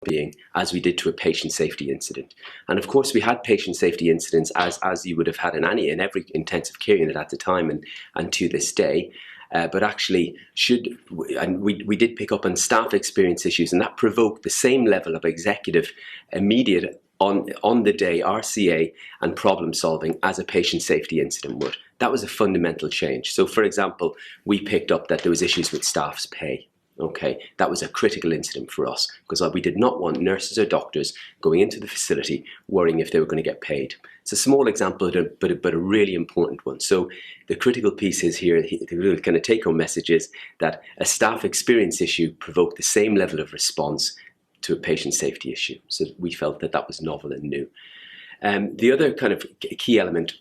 well-being as we did to a patient safety incident. And of course, we had patient safety incidents as you would have had in every intensive care unit at the time and to this day. But actually, we did pick up on staff experience issues, and that provoked the same level of executive immediate on the day RCA and problem solving as a patient safety incident would. That was a fundamental change. So, for example, we picked up that there was issues with staff's pay. Okay, that was a critical incident for us because we did not want nurses or doctors going into the facility worrying if they were going to get paid. It's a small example, but a really important one. So the critical piece is here, the real kind of take-home message is that a staff experience issue provoked the same level of response to a patient safety issue. So we felt that that was novel and new. The other kind of key element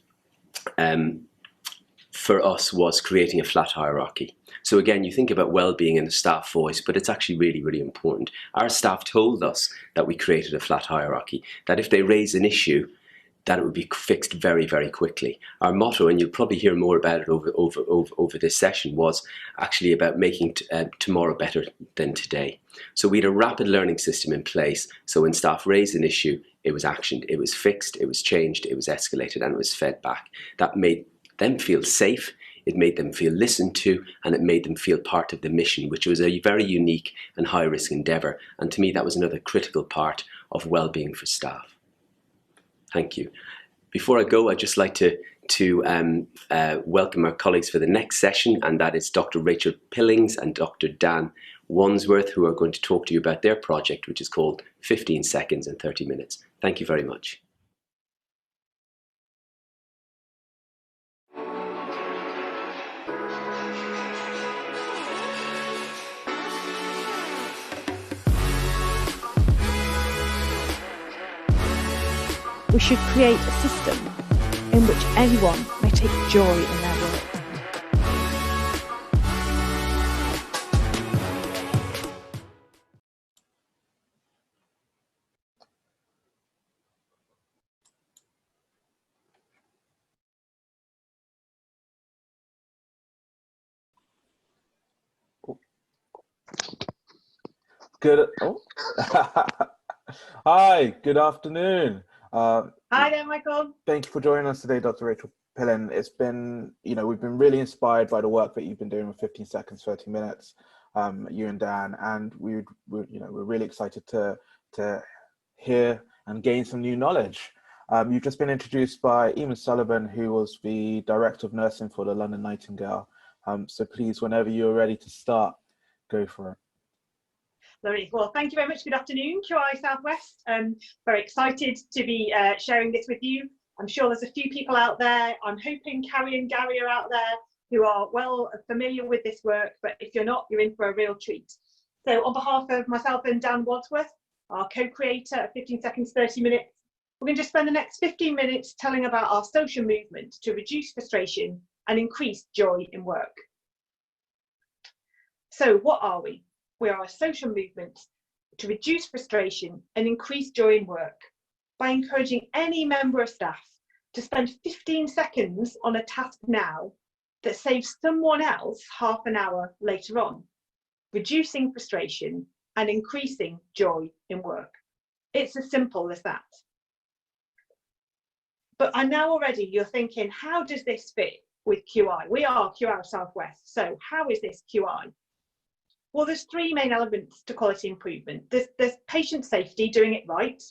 for us was creating a flat hierarchy. So again, you think about well-being and the staff voice, but it's actually really, really important. Our staff told us that we created a flat hierarchy, that if they raise an issue, that it would be fixed very, very quickly. Our motto, and you'll probably hear more about it over this session, was actually about making tomorrow better than today. So we had a rapid learning system in place. So when staff raised an issue, it was actioned, it was fixed, it was changed, it was escalated, and it was fed back. That made them feel safe, it made them feel listened to, and it made them feel part of the mission, which was a very unique and high-risk endeavour. And to me, that was another critical part of well-being for staff. Thank you. Before I go, I'd just like to welcome our colleagues for the next session, and that is Dr. Rachel Pillings and Dr. Dan Wandsworth, who are going to talk to you about their project, which is called 15 Seconds and 30 Minutes. Thank you very much. We should create a system in which anyone may take joy in their work. Good. Oh. Hi, good afternoon. Hi there, Michael. Thank you for joining us today, Dr. Rachel Pilling. It's been, we've been really inspired by the work that you've been doing with 15 seconds, 30 minutes, you and Dan, and we're really excited to hear and gain some new knowledge. You've just been introduced by Eamon Sullivan, who was the Director of Nursing for the London Nightingale. So please, whenever you're ready to start, go for it. Lovely. Well, thank you very much. Good afternoon, QI Southwest. Very excited to be sharing this with you. I'm sure there's a few people out there. I'm hoping Carrie and Gary are out there who are well familiar with this work, but if you're not, you're in for a real treat. So on behalf of myself and Dan Wadsworth, our co-creator of 15 Seconds, 30 Minutes, we're going to spend the next 15 minutes telling about our social movement to reduce frustration and increase joy in work. So what are we? We are a social movement to reduce frustration and increase joy in work by encouraging any member of staff to spend 15 seconds on a task now that saves someone else half an hour later on, reducing frustration and increasing joy in work. It's as simple as that. But I know already you're thinking, how does this fit with QI? We are QI Southwest, so how is this QI? Well, there's three main elements to quality improvement. There's patient safety, doing it right.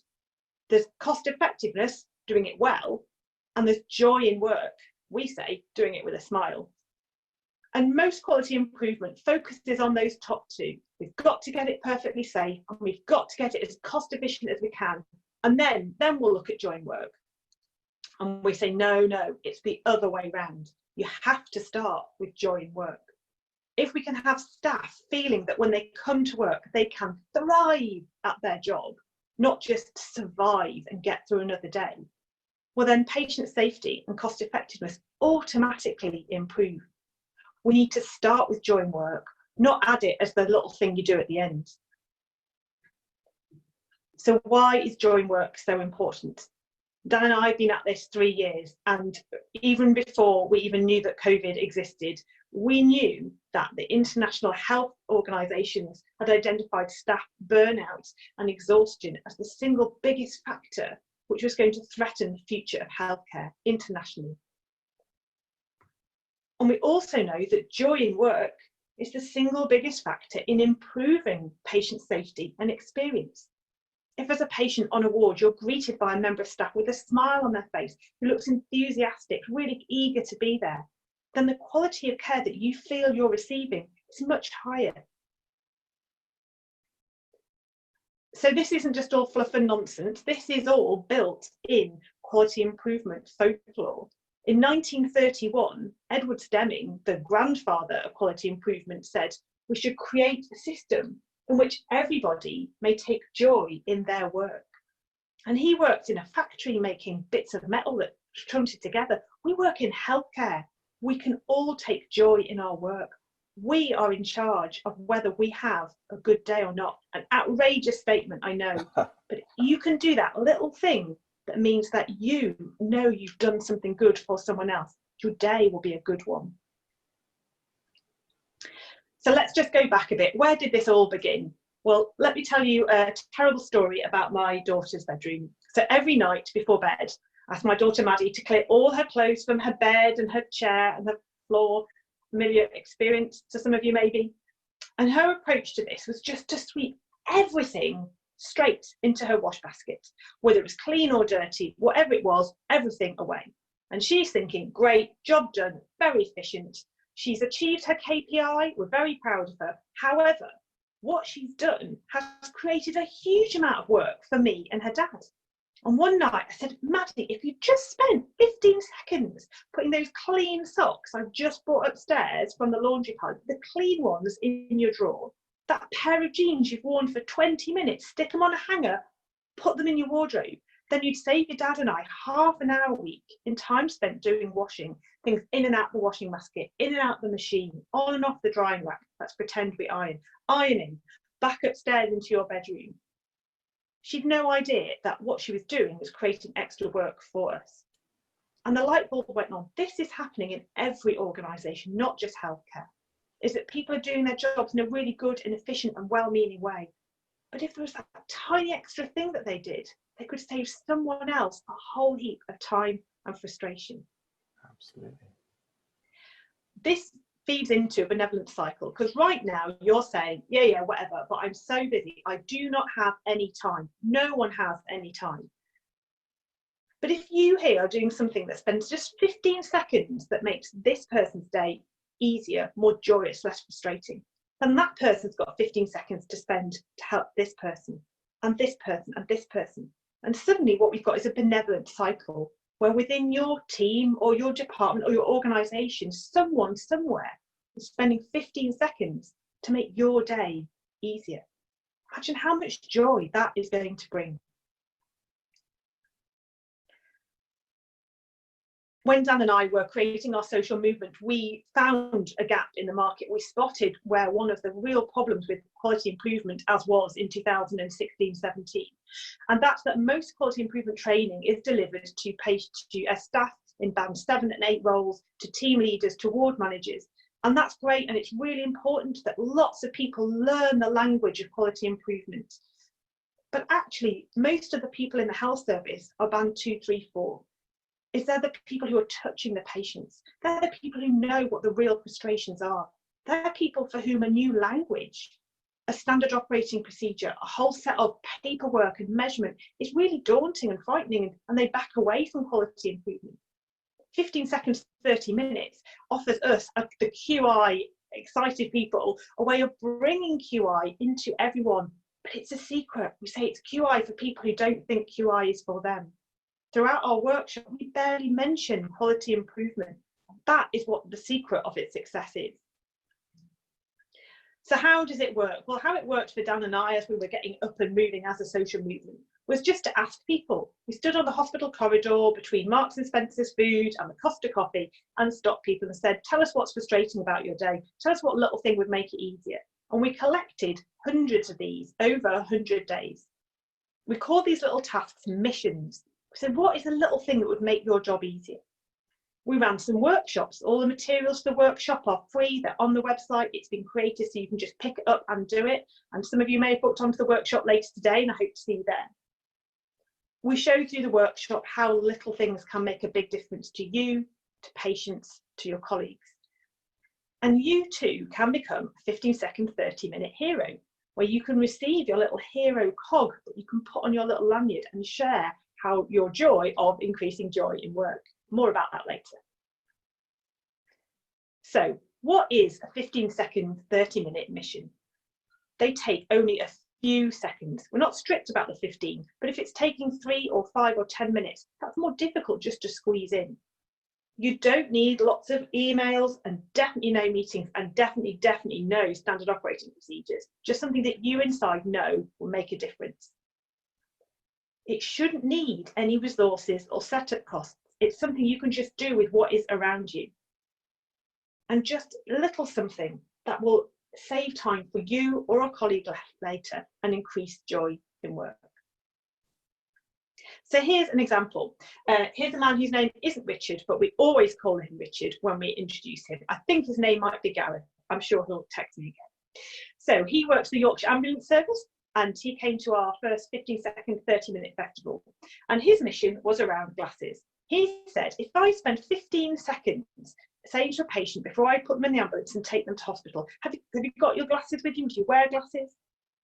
There's cost effectiveness, doing it well. And there's joy in work, we say, doing it with a smile. And most quality improvement focuses on those top two. We've got to get it perfectly safe, and we've got to get it as cost efficient as we can. And then we'll look at joy in work. And we say, no, it's the other way round. You have to start with joy in work. If we can have staff feeling that when they come to work, they can thrive at their job, not just survive and get through another day, well then patient safety and cost effectiveness automatically improve. We need to start with joy in work, not add it as the little thing you do at the end. So why is joy in work so important? Dan and I have been at this 3 years, and even before we even knew that COVID existed, we knew that the international health organisations had identified staff burnout and exhaustion as the single biggest factor which was going to threaten the future of healthcare internationally. And we also know that joy in work is the single biggest factor in improving patient safety and experience. If as a patient on a ward, you're greeted by a member of staff with a smile on their face, who looks enthusiastic, really eager to be there, then the quality of care that you feel you're receiving is much higher. So this isn't just all fluff and nonsense. This is all built in quality improvement folklore. In 1931, Edward Deming, the grandfather of quality improvement, said we should create a system in which everybody may take joy in their work. And he worked in a factory making bits of metal that trunted together. We work in healthcare. We can all take joy in our work. We are in charge of whether we have a good day or not. An outrageous statement, I know, but you can do that little thing that means that you know you've done something good for someone else. Your day will be a good one. So let's just go back a bit. Where did this all begin? Well, let me tell you a terrible story about my daughter's bedroom. So every night before bed, I asked my daughter Maddie to clear all her clothes from her bed and her chair and her floor. Familiar experience to some of you maybe. And her approach to this was just to sweep everything straight into her wash basket, whether it was clean or dirty, whatever it was, everything away. And she's thinking, great, job done, very efficient. She's achieved her KPI, we're very proud of her. However, what she's done has created a huge amount of work for me and her dad. And one night I said, Maddie, if you just spent 15 seconds putting those clean socks I've just brought upstairs from the laundry pile, the clean ones in your drawer, that pair of jeans you've worn for 20 minutes, stick them on a hanger, put them in your wardrobe, then you'd save your dad and I half an hour a week in time spent doing washing, things in and out the washing basket, in and out the machine, on and off the drying rack. Let's pretend we ironing, back upstairs into your bedroom. She'd no idea that what she was doing was creating extra work for us. And the light bulb went on. This is happening in every organisation, not just healthcare, is that people are doing their jobs in a really good and efficient and well-meaning way. But if there was that tiny extra thing that they did, they could save someone else a whole heap of time and frustration. Absolutely. This feeds into a benevolent cycle, because right now you're saying, yeah, whatever, but I'm so busy, I do not have any time. No one has any time. But if you here are doing something that spends just 15 seconds that makes this person's day easier, more joyous, less frustrating, then that person's got 15 seconds to spend to help this person and this person and this person. And suddenly what we've got is a benevolent cycle where within your team or your department or your organisation, someone somewhere is spending 15 seconds to make your day easier. Imagine how much joy that is going to bring. When Dan and I were creating our social movement, we found a gap in the market. We spotted where one of the real problems with quality improvement, as was in 2016-17, and that's that most quality improvement training is delivered to staff in band 7 and 8 roles, to team leaders, to ward managers. And that's great, and it's really important that lots of people learn the language of quality improvement. But actually, most of the people in the health service are band 2, 3, 4. They're the people who are touching the patients. They're the people who know what the real frustrations are. They're people for whom a new language, a standard operating procedure, a whole set of paperwork and measurement is really daunting and frightening, and they back away from quality improvement. 15 seconds, 30 minutes offers us, the QI excited people, a way of bringing QI into everyone. But it's a secret. We say it's QI for people who don't think QI is for them. Throughout our workshop, we barely mention quality improvement. That is what the secret of its success is. So how does it work? Well, how it worked for Dan and I as we were getting up and moving as a social movement was just to ask people. We stood on the hospital corridor between Marks and Spencer's food and the Costa coffee and stopped people and said, tell us what's frustrating about your day. Tell us what little thing would make it easier. And we collected hundreds of these over 100 days. We call these little tasks missions. So what is a little thing that would make your job easier? We ran some workshops. All the materials for the workshop are free. They're on the website. It's been created so you can just pick it up and do it. And some of you may have booked onto the workshop later today, and I hope to see you there. We showed through the workshop how little things can make a big difference to you, to patients, to your colleagues. And you too can become a 15-second, 30-minute hero, where you can receive your little hero cog that you can put on your little lanyard and share how your joy of increasing joy in work. More about that later. So what is a 15-second, 30-minute mission? They take only a few seconds. We're not strict about the 15, but if it's taking 3 or 5 or 10 minutes, that's more difficult just to squeeze in. You don't need lots of emails and definitely no meetings and definitely no standard operating procedures. Just something that you inside know will make a difference. It shouldn't need any resources or setup costs. It's something you can just do with what is around you. And just a little something that will save time for you or a colleague later and increase joy in work. So here's an example. Here's a man whose name isn't Richard, but we always call him Richard when we introduce him. I think his name might be Gareth. I'm sure he'll text me again. So he works for the Yorkshire Ambulance Service, and he came to our first 15-second, 30-minute festival. And his mission was around glasses. He said, if I spend 15 seconds saying to a patient before I put them in the ambulance and take them to hospital, have you got your glasses with you? Do you wear glasses?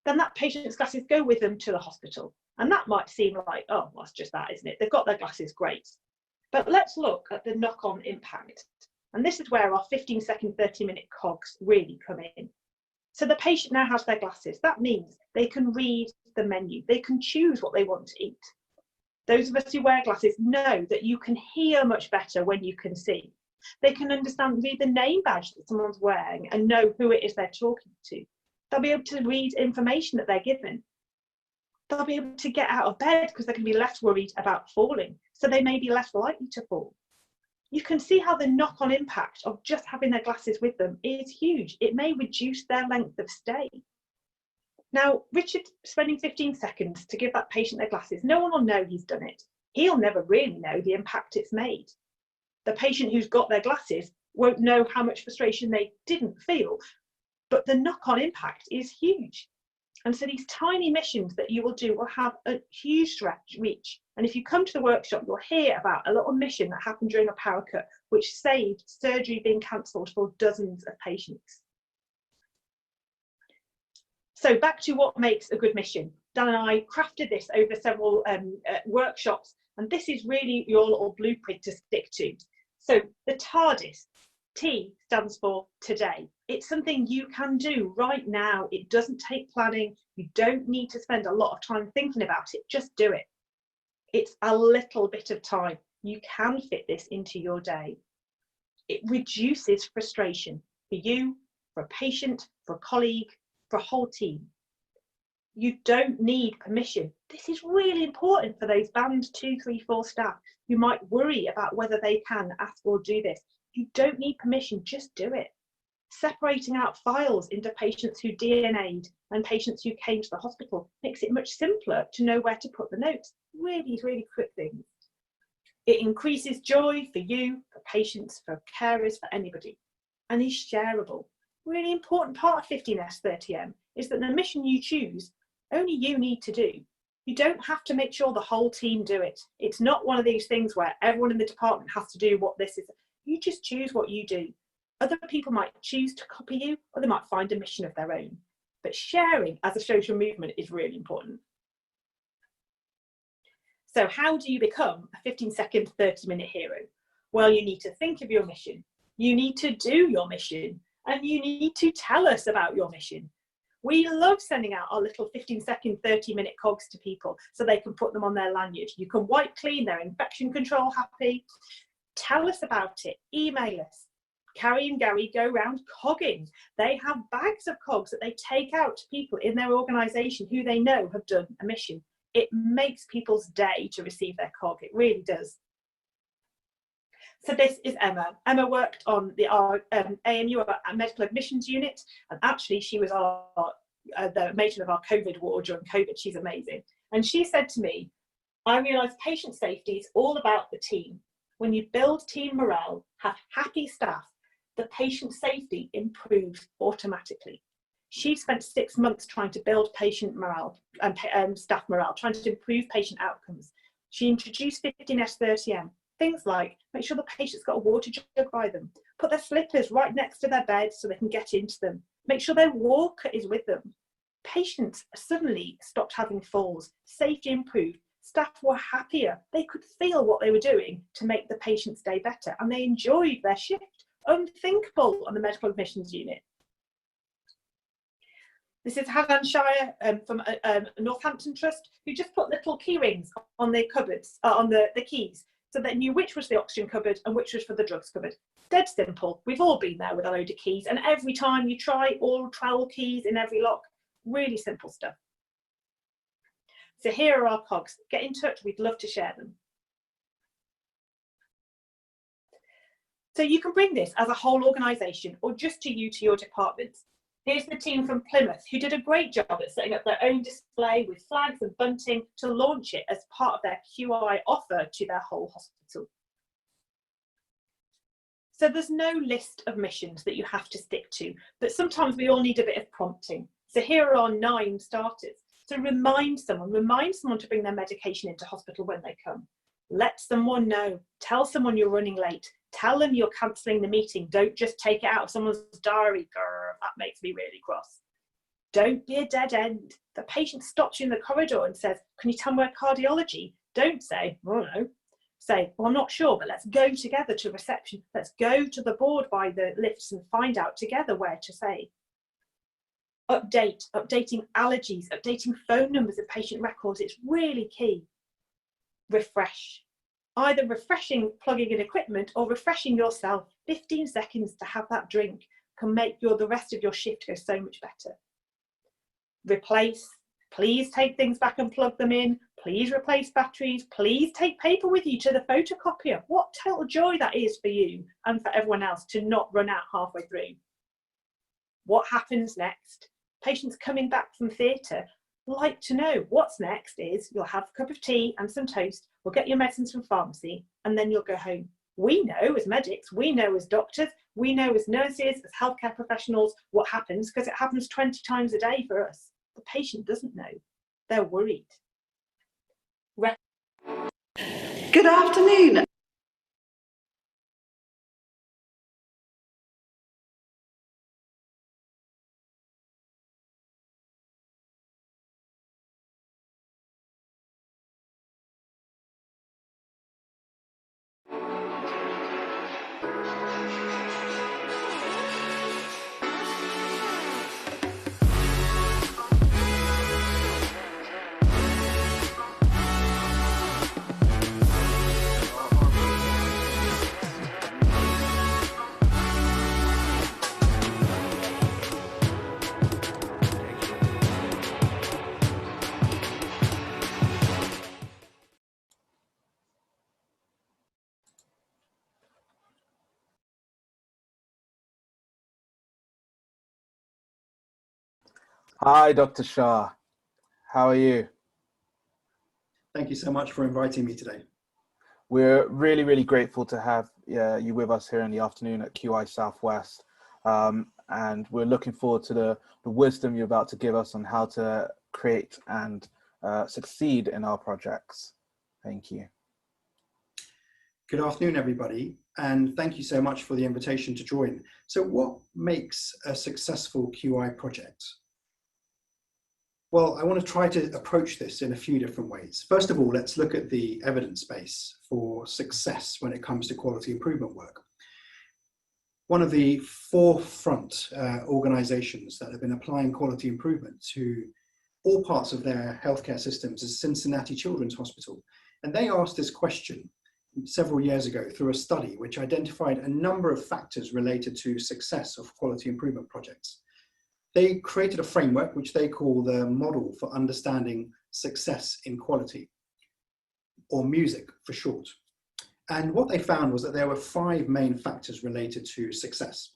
Then that patient's glasses go with them to the hospital. And that might seem like, oh, well, it's just that, isn't it? They've got their glasses, great. But let's look at the knock-on impact. And this is where our 15-second, 30-minute cogs really come in. So the patient now has their glasses. That means they can read the menu. They can choose what they want to eat. Those of us who wear glasses know that you can hear much better when you can see. They can understand, read the name badge that someone's wearing and know who it is they're talking to. They'll be able to read information that they're given. They'll be able to get out of bed because they're going to be less worried about falling. So they may be less likely to fall. You can see how the knock-on impact of just having their glasses with them is huge. It may reduce their length of stay. Now, Richard spending 15 seconds to give that patient their glasses, no one will know he's done it. He'll never really know the impact it's made. The patient who's got their glasses won't know how much frustration they didn't feel, but the knock-on impact is huge. And so these tiny missions that you will do will have a huge reach. And if you come to the workshop, you'll hear about a little mission that happened during a power cut, which saved surgery being cancelled for dozens of patients. So back to what makes a good mission. Dan and I crafted this over several workshops, and this is really your little blueprint to stick to. So the TARDIS, T stands for today. It's something you can do right now. It doesn't take planning. You don't need to spend a lot of time thinking about it. Just do it. It's a little bit of time. You can fit this into your day. It reduces frustration for you, for a patient, for a colleague, for a whole team. You don't need permission. This is really important for those band 2, 3, 4 staff who might worry about whether they can ask or do this. You don't need permission, just do it. Separating out files into patients who DNA'd and patients who came to the hospital makes it much simpler to know where to put the notes. Really, really quick things. It increases joy for you, for patients, for carers, for anybody, and is shareable. Really important part of 15S30M is that the mission you choose, only you need to do. You don't have to make sure the whole team do it. It's not one of these things where everyone in the department has to do what this is. You just choose what you do. Other people might choose to copy you, or they might find a mission of their own. But sharing as a social movement is really important. So how do you become a 15-second, 30-minute hero? Well, you need to think of your mission. You need to do your mission. And you need to tell us about your mission. We love sending out our little 15-second, 30-minute cogs to people so they can put them on their lanyard. You can wipe clean, they're infection control happy. Tell us about it, email us. Carrie and Gary go round cogging. They have bags of cogs that they take out to people in their organisation who they know have done a mission. It makes people's day to receive their cog, it really does. So this is Emma. Emma worked on our AMU, our medical admissions unit, and actually she was the matron of our COVID ward during COVID. She's amazing. And she said to me, I realised patient safety is all about the team. When you build team morale, have happy staff, the patient safety improves automatically. She spent 6 months trying to build patient morale and staff morale, trying to improve patient outcomes. She introduced 15S30M, things like make sure the patient's got a water jug by them, put their slippers right next to their bed so they can get into them, make sure their walker is with them. Patients suddenly stopped having falls, safety improved, staff were happier, they could feel what they were doing to make the patient's day better, and they enjoyed their shift. Unthinkable on the medical admissions unit. This is Hagan Shire from Northampton Trust, who just put little key rings on their cupboards, on the keys, so they knew which was the oxygen cupboard and which was for the drugs cupboard. Dead simple. We've all been there with a load of keys, and every time you try all 12 keys in every lock, really simple stuff. So here are our cogs. Get in touch, we'd love to share them. So you can bring this as a whole organisation or just to your departments. Here's the team from Plymouth who did a great job at setting up their own display with flags and bunting to launch it as part of their QI offer to their whole hospital. So there's no list of missions that you have to stick to, but sometimes we all need a bit of prompting. So here are our 9 starters. So remind someone to bring their medication into hospital when they come. Let someone know, tell someone you're running late, tell them you're cancelling the meeting, don't just take it out of someone's diary. Grr, that makes me really cross. Don't be a dead end. The patient stops you in the corridor and says, can you tell me where cardiology? Don't say, oh no. Say, well, I'm not sure, but let's go together to reception. Let's go to the board by the lifts and find out together where to say. Updating allergies, updating phone numbers of patient records, it's really key. Refresh. Either refreshing, plugging in equipment or refreshing yourself. 15 seconds to have that drink can make the rest of your shift go so much better. Replace. Please take things back and plug them in. Please replace batteries. Please take paper with you to the photocopier. What total joy that is for you and for everyone else to not run out halfway through. What happens next? Patients coming back from theatre like to know what's next is you'll have a cup of tea and some toast, we'll get your medicines from pharmacy, and then you'll go home. We know as medics, we know as doctors, we know as nurses, as healthcare professionals what happens because it happens 20 times a day for us. The patient doesn't know. They're worried. Good afternoon. Hi, Dr. Shah. How are you? Thank you so much for inviting me today. We're really, really grateful to have you with us here in the afternoon at QI Southwest. And we're looking forward to the wisdom you're about to give us on how to create and succeed in our projects. Thank you. Good afternoon, everybody, and thank you so much for the invitation to join. So what makes a successful QI project? Well, I want to try to approach this in a few different ways. First of all, let's look at the evidence base for success when it comes to quality improvement work. One of the forefront organizations that have been applying quality improvement to all parts of their healthcare systems is Cincinnati Children's Hospital. And they asked this question several years ago through a study which identified a number of factors related to success of quality improvement projects. They created a framework which they call the model for understanding success in quality, or MUSIC for short. And what they found was that there were 5 main factors related to success.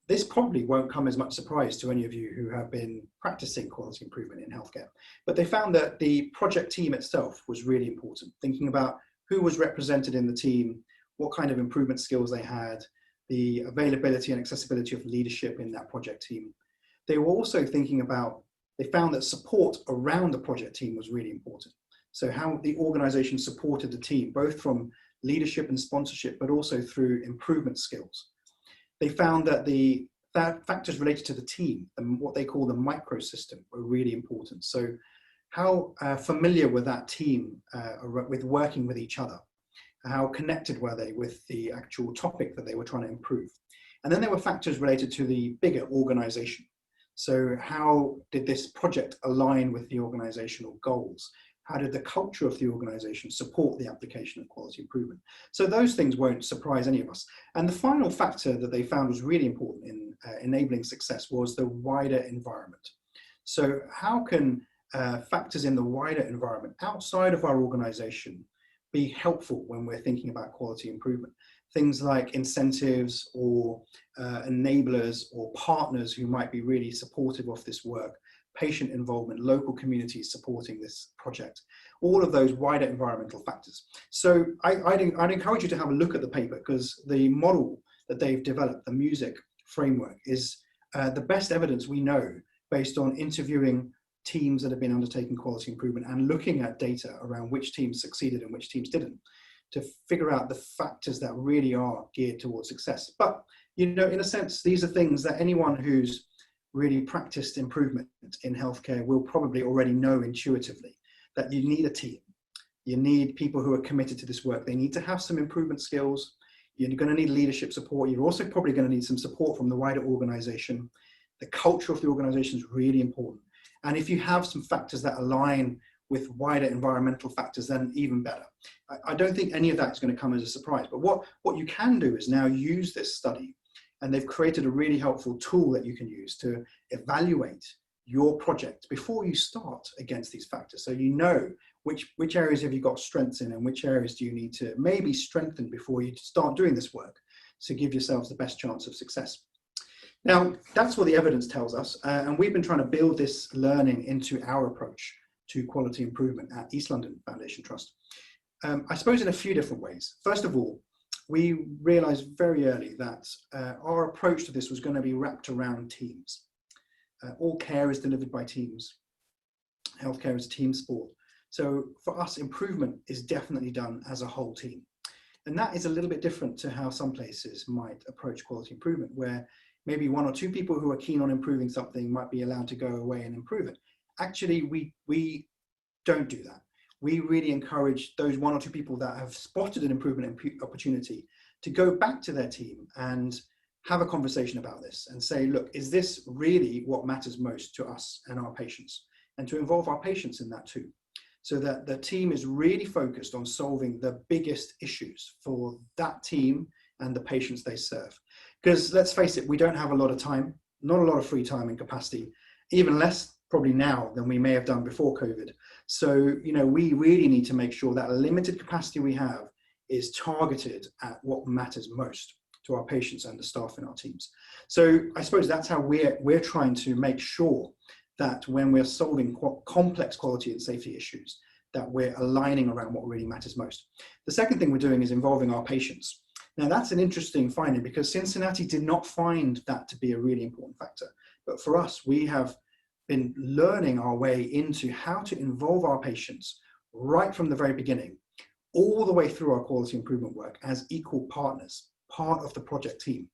This probably won't come as much surprise to any of you who have been practicing quality improvement in healthcare, but they found that the project team itself was really important, thinking about who was represented in the team, what kind of improvement skills they had, the availability and accessibility of leadership in that project team. They were also thinking about, they found that support around the project team was really important. So how the organization supported the team, both from leadership and sponsorship, but also through improvement skills. They found that the factors related to the team and what they call the microsystem were really important. So how familiar were that team with working with each other? How connected were they with the actual topic that they were trying to improve? And then there were factors related to the bigger organization. So how did this project align with the organizational goals? How did the culture of the organization support the application of quality improvement? So those things won't surprise any of us. And the final factor that they found was really important in enabling success was the wider environment. So how can factors in the wider environment outside of our organization be helpful when we're thinking about quality improvement? Things like incentives or enablers or partners who might be really supportive of this work, patient involvement, local communities supporting this project, all of those wider environmental factors. So I'd encourage you to have a look at the paper, because the model that they've developed, the music framework, is the best evidence we know based on interviewing teams that have been undertaking quality improvement and looking at data around which teams succeeded and which teams didn't, to figure out the factors that really are geared towards success. But, you know, in a sense, these are things that anyone who's really practiced improvement in healthcare will probably already know intuitively, that you need a team. You need people who are committed to this work. They need to have some improvement skills. You're going to need leadership support. You're also probably going to need some support from the wider organization. The culture of the organization is really important. And if you have some factors that align with wider environmental factors, then even better. I don't think any of that is going to come as a surprise, but what you can do is now use this study, and they've created a really helpful tool that you can use to evaluate your project before you start against these factors. So you know which areas have you got strengths in and which areas do you need to maybe strengthen before you start doing this work, to give yourselves the best chance of success. Now, that's what the evidence tells us, and we've been trying to build this learning into our approach to quality improvement at East London Foundation Trust. I suppose in a few different ways. First of all, we realized very early that our approach to this was going to be wrapped around teams. All care is delivered by teams. Healthcare is a team sport. So for us, improvement is definitely done as a whole team. And that is a little bit different to how some places might approach quality improvement, where maybe one or two people who are keen on improving something might be allowed to go away and improve it. Actually, we don't do that. We really encourage those one or two people that have spotted an improvement opportunity to go back to their team and have a conversation about this and say, look, is this really what matters most to us and our patients? And to involve our patients in that too, so that the team is really focused on solving the biggest issues for that team and the patients they serve. Because let's face it, we don't have a lot of time, not a lot of free time and capacity, even less probably now than we may have done before COVID. So, you know, we really need to make sure that limited capacity we have is targeted at what matters most to our patients and the staff in our teams. So I suppose that's how we're trying to make sure that when we're solving complex quality and safety issues, that we're aligning around what really matters most. The second thing we're doing is involving our patients. Now that's an interesting finding, because Cincinnati did not find that to be a really important factor. But for us, we have been learning our way into how to involve our patients right from the very beginning, all the way through our quality improvement work as equal partners, part of the project team.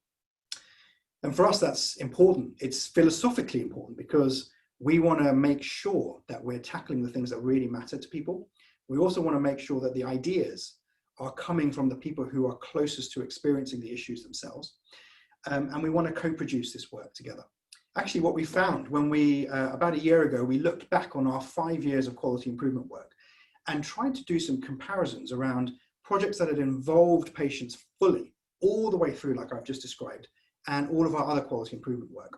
And for us, that's important. It's philosophically important, because we want to make sure that we're tackling the things that really matter to people. We also want to make sure that the ideas are coming from the people who are closest to experiencing the issues themselves. And we want to co-produce this work together. Actually, what we found when we, about a year ago, we looked back on our 5 years of quality improvement work and tried to do some comparisons around projects that had involved patients fully, all the way through, like I've just described, and all of our other quality improvement work.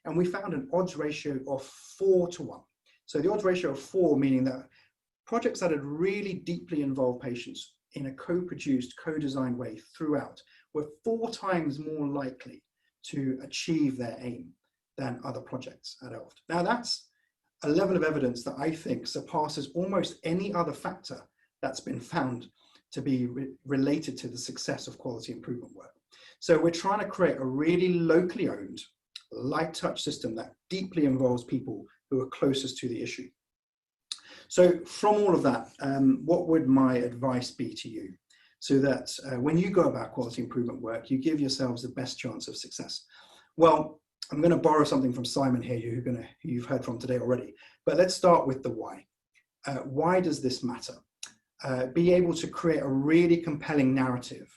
And we found an odds ratio of 4-to-1. So the odds ratio of 4, meaning that projects that had really deeply involved patients in a co-produced, co-designed way throughout were 4 times more likely to achieve their aim than other projects at Delft. Now that's a level of evidence that I think surpasses almost any other factor that's been found to be related to the success of quality improvement work. So we're trying to create a really locally owned, light touch system that deeply involves people who are closest to the issue. So from all of that, what would my advice be to you? So that when you go about quality improvement work, you give yourselves the best chance of success. Well, I'm going to borrow something from Simon here, who you've heard from today already, but let's start with the why. Why does this matter? Be able to create a really compelling narrative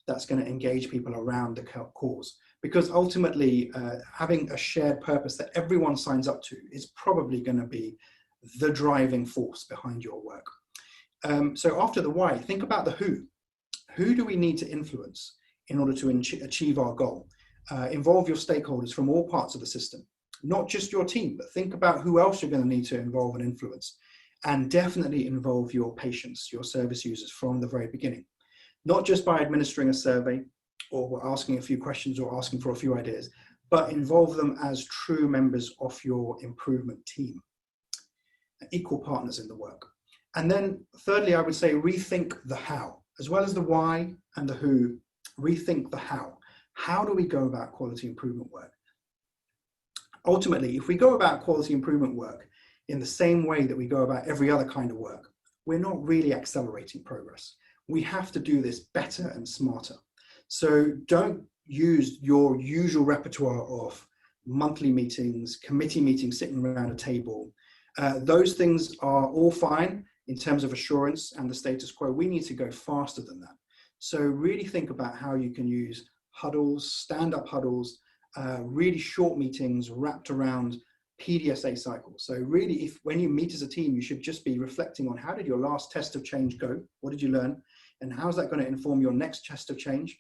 that's going to engage people around the cause. Because ultimately, having a shared purpose that everyone signs up to is probably going to be the driving force behind your work. So after the why, think about the who. Who do we need to influence in order to achieve our goal? Involve your stakeholders from all parts of the system, not just your team, but think about who else you're going to need to involve and influence. And definitely involve your patients, your service users from the very beginning. Not just by administering a survey or asking a few questions or asking for a few ideas, but involve them as true members of your improvement team, equal partners in the work. And then thirdly, I would say rethink the how. As well as the why and the who, rethink the how. How do we go about quality improvement work? Ultimately, if we go about quality improvement work in the same way that we go about every other kind of work, we're not really accelerating progress. We have to do this better and smarter. So don't use your usual repertoire of monthly meetings, committee meetings, sitting around a table. Those things are all fine in terms of assurance and the status quo. We need to go faster than that. So really think about how you can use huddles, stand-up huddles, really short meetings wrapped around PDSA cycles. So really, when you meet as a team, you should just be reflecting on how did your last test of change go? What did you learn? And how's that going to inform your next test of change?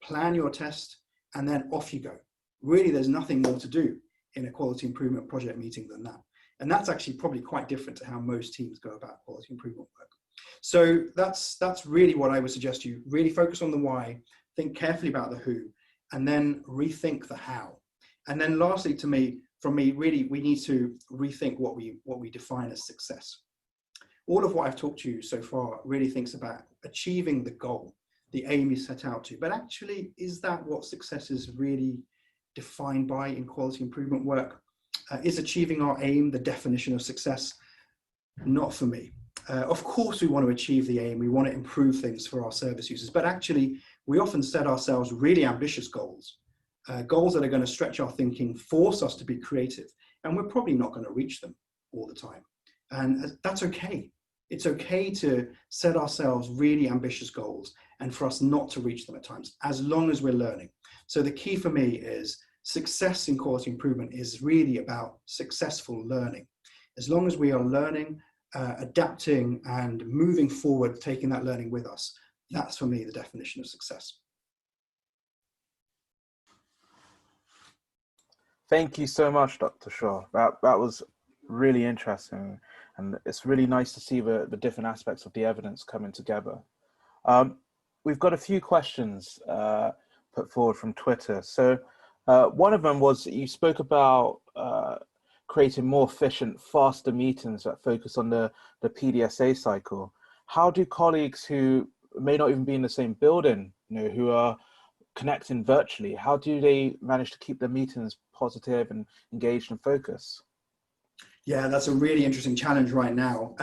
Plan your test, and then off you go. Really, there's nothing more to do in a quality improvement project meeting than that. And that's actually probably quite different to how most teams go about quality improvement work. So that's really what I would suggest you really focus on the why, think carefully about the who, and then rethink the how. And then lastly, from me, really, we need to rethink what we define as success. All of what I've talked to you so far really thinks about achieving the goal, the aim you set out to, but actually, is that what success is really defined by in quality improvement work? Is achieving our aim the definition of success? Not for me. Of course, we want to achieve the aim. We want to improve things for our service users, but actually, we often set ourselves really ambitious goals, goals that are going to stretch our thinking, force us to be creative, and we're probably not going to reach them all the time. And that's okay. It's okay to set ourselves really ambitious goals and for us not to reach them at times, as long as we're learning. So the key for me is success in quality improvement is really about successful learning. As long as we are learning, adapting and moving forward, taking that learning with us, that's for me the definition of success. Thank you so much, Dr. Shaw. That was really interesting, and it's really nice to see the different aspects of the evidence coming together. We've got a few questions put forward from Twitter. So one of them was, you spoke about creating more efficient, faster meetings that focus on the PDSA cycle. How do colleagues who may not even be in the same building, who are connecting virtually, how do they manage to keep their meetings positive and engaged and focused? Yeah, that's a really interesting challenge right now.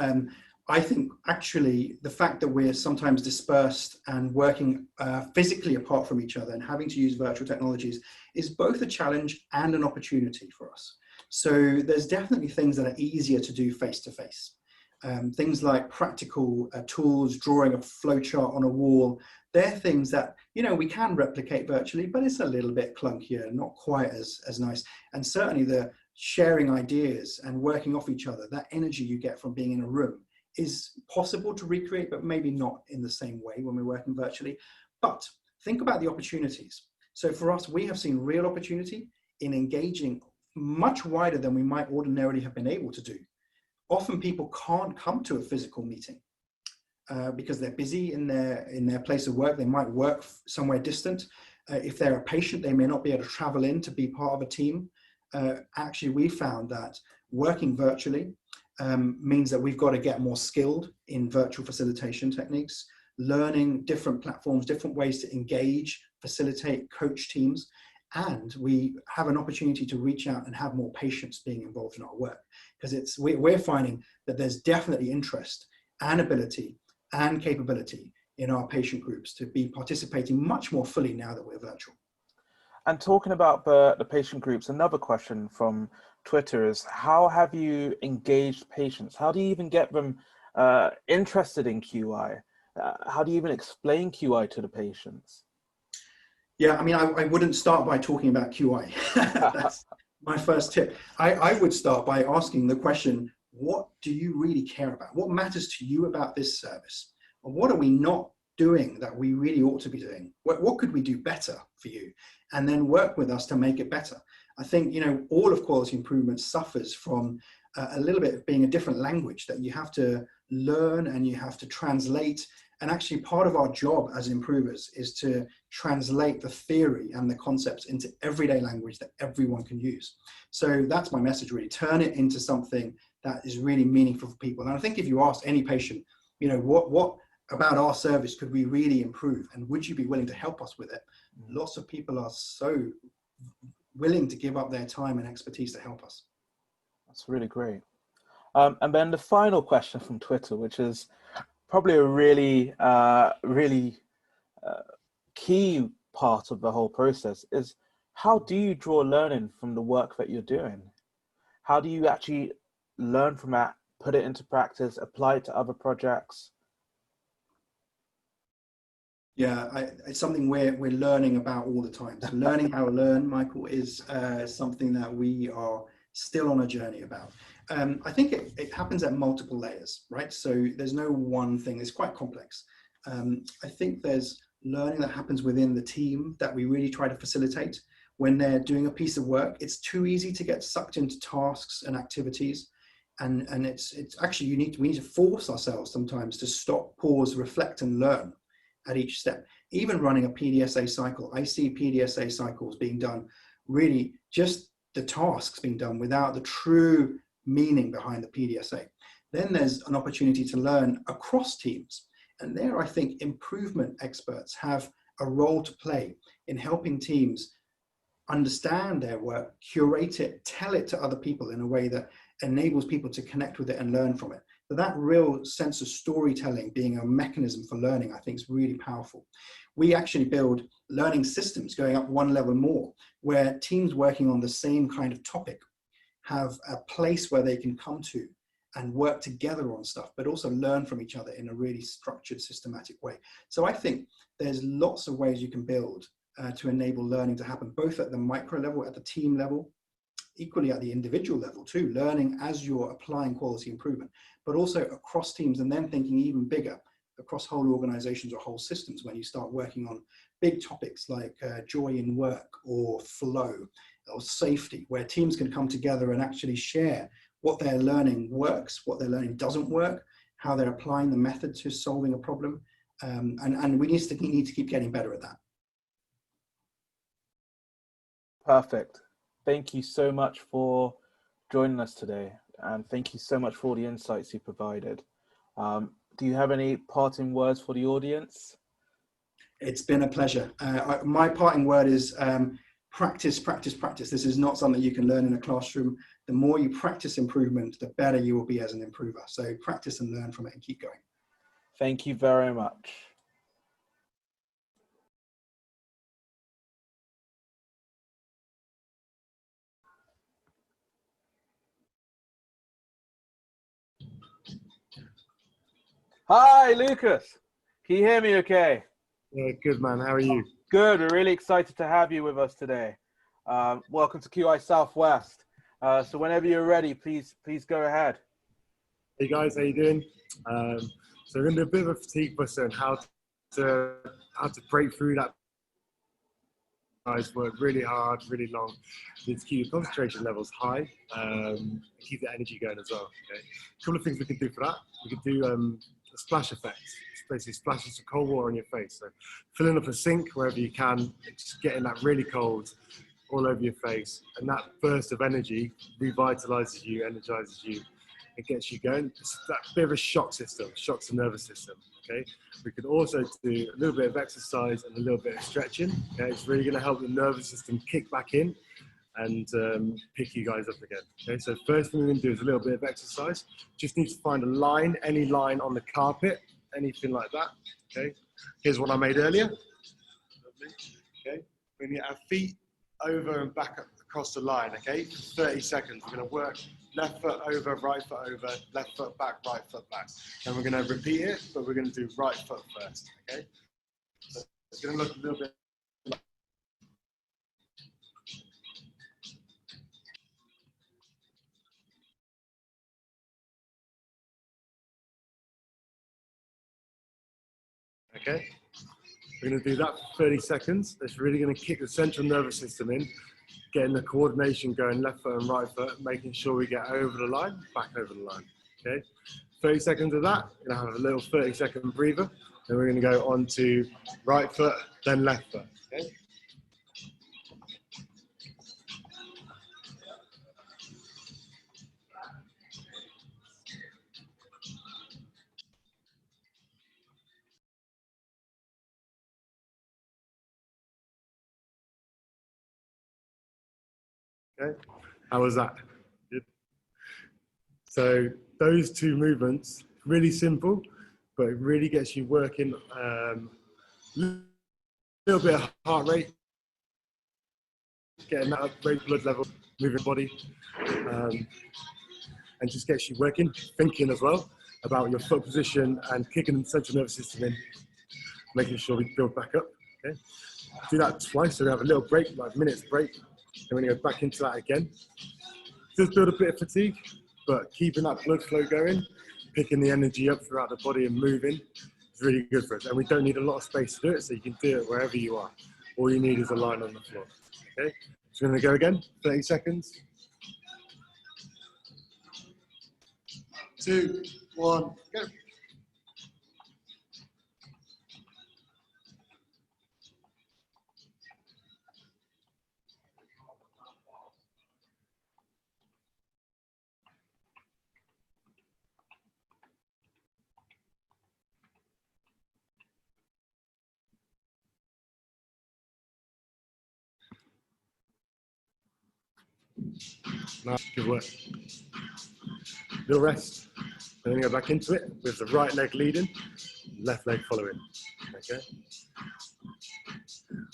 I think actually the fact that we're sometimes dispersed and working physically apart from each other and having to use virtual technologies is both a challenge and an opportunity for us. So there's definitely things that are easier to do face-to-face. Things like practical tools, drawing a flowchart on a wall, they're things that, we can replicate virtually, but it's a little bit clunkier, not quite as nice. And certainly the sharing ideas and working off each other, that energy you get from being in a room is possible to recreate, but maybe not in the same way when we're working virtually. But think about the opportunities. So for us, we have seen real opportunity in engaging much wider than we might ordinarily have been able to do. Often people can't come to a physical meeting because they're busy in their place of work. They might work somewhere distant. If they're a patient, they may not be able to travel in to be part of a team. Actually, we found that working virtually means that we've got to get more skilled in virtual facilitation techniques, learning different platforms, different ways to engage, facilitate, coach teams. And we have an opportunity to reach out and have more patients being involved in our work, because we're finding that there's definitely interest and ability and capability in our patient groups to be participating much more fully now that we're virtual. And talking about the patient groups, another question from Twitter is, how have you engaged patients? How do you even get them interested in QI? How do you even explain QI to the patients? Yeah, I mean, I wouldn't start by talking about QI. That's my first tip. I would start by asking the question, what do you really care about? What matters to you about this service? And what are we not doing that we really ought to be doing? What could we do better for you? And then work with us to make it better. I think, you know, all of quality improvement suffers from a little bit of being a different language that you have to learn and you have to translate. And actually part of our job as improvers is to translate the theory and the concepts into everyday language that everyone can use. So that's my message, really. Turn it into something that is really meaningful for people. And I think if you ask any patient, you know, what about our service could we really improve? And would you be willing to help us with it? Lots of people are so willing to give up their time and expertise to help us. That's really great. And then the final question from Twitter, which is probably a really, key part of the whole process, is how do you draw learning from the work that you're doing? How do you actually learn from that, put it into practice, apply it to other projects? Yeah, it's something we're learning about all the time. So learning how to learn, Michael, is something that we are still on a journey about. I think it happens at multiple layers, right? So there's no one thing, it's quite complex. I think there's learning that happens within the team that we really try to facilitate. When they're doing a piece of work, it's too easy to get sucked into tasks and activities. And it's actually, we need to force ourselves sometimes to stop, pause, reflect, and learn at each step. Even running a PDSA cycle, I see PDSA cycles being done, really just the tasks being done without the true meaning behind the PDSA. Then there's an opportunity to learn across teams. And there, I think improvement experts have a role to play in helping teams understand their work, curate it, tell it to other people in a way that enables people to connect with it and learn from it. So that real sense of storytelling being a mechanism for learning, I think, is really powerful. We actually build learning systems going up one level more, where teams working on the same kind of topic have a place where they can come to and work together on stuff, but also learn from each other in a really structured, systematic way. So I think there's lots of ways you can build to enable learning to happen, both at the micro level, at the team level, equally at the individual level too, learning as you're applying quality improvement, but also across teams, and then thinking even bigger across whole organizations or whole systems when you start working on big topics like joy in work or flow or safety, where teams can come together and actually share what they're learning works, what they're learning doesn't work, how they're applying the method to solving a problem. And we need to keep getting better at that. Perfect. Thank you so much for joining us today. And thank you so much for all the insights you provided. Do you have any parting words for the audience? It's been a pleasure. My parting word is practice, practice, practice. This is not something you can learn in a classroom. The more you practice improvement, the better you will be as an improver. So practice and learn from it and keep going. Thank you very much. Hi, Lucas. Can you hear me okay? Yeah, good man. How are you? Good. We're really excited to have you with us today. Welcome to QI Southwest. So whenever you're ready, please go ahead. Hey guys, how you doing? So we're going to do a bit of a fatigue buster on how to break through that. Guys work really hard, really long. You need to keep your concentration levels high, keep the energy going as well. Okay? A couple of things we can do for that. We could do a a splash effect. It's basically splashes some cold water on your face. So filling up a sink wherever you can, just getting that really cold all over your face, and that burst of energy revitalizes you, energizes you, it gets you going. It's that bit of a shock system, shocks the nervous system. Okay, we could also do a little bit of exercise and a little bit of stretching. Okay, it's really going to help the nervous system kick back in and pick you guys up again. Okay, so first thing we're going to do is a little bit of exercise. Just need to find a line, any line on the carpet, anything like that. Okay, here's one I made earlier. Okay, we're going to get our feet over and back up across the line. Okay, for 30 seconds. We're going to work left foot over, right foot over, left foot back, right foot back. Then we're going to repeat it, but we're going to do right foot first. Okay, so it's going to look a little bit. Okay, we're going to do that for 30 seconds. That's really going to kick the central nervous system in, getting the coordination going left foot and right foot, making sure we get over the line, back over the line. Okay, 30 seconds of that. We're going to have a little 30-second breather. Then we're going to go on to right foot, then left foot. Okay. Okay, how was that? Good. So those two movements, really simple, but it really gets you working a little bit of heart rate, getting that up, red blood level, moving body, and just gets you working, thinking as well about your foot position and kicking the central nervous system in, making sure we build back up. Okay, do that twice, so we have a little break, like a minute's break. Then we're going to go back into that again. Does build a bit of fatigue, but keeping that blood flow going, picking the energy up throughout the body and moving is really good for us. And we don't need a lot of space to do it, so you can do it wherever you are. All you need is a line on the floor. Okay, so we're going to go again, 30 seconds. 2, 1, go. Nice, good work. Little rest, and then go back into it with the right leg leading, left leg following. Okay.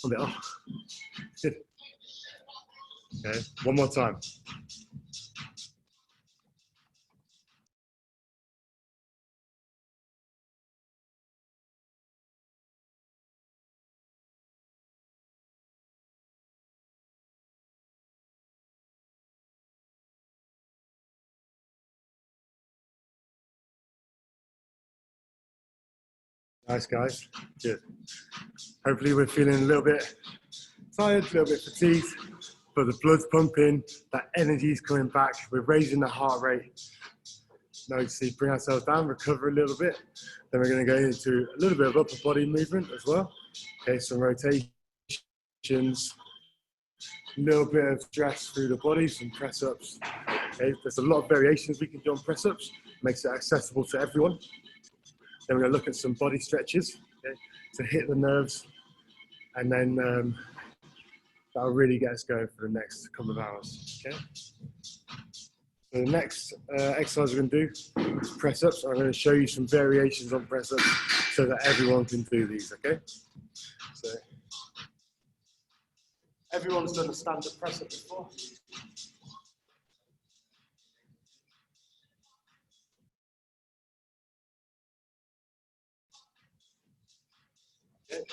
A bit off. Good. Okay, one more time. Nice, guys. Good. Hopefully we're feeling a little bit tired, a little bit fatigued, but the blood's pumping, that energy's coming back, we're raising the heart rate. Now, see, bring ourselves down, recover a little bit. Then we're going to go into a little bit of upper body movement as well. Okay, some rotations, a little bit of stress through the body, some press-ups. Okay, there's a lot of variations we can do on press-ups, makes it accessible to everyone. Then we're going to look at some body stretches, okay, to hit the nerves, and then that'll really get us going for the next couple of hours. Okay. So the next exercise we're going to do is press-ups. I'm going to show you some variations on press-ups so that everyone can do these. Okay. So everyone's done a stand-up press-up before. Okay.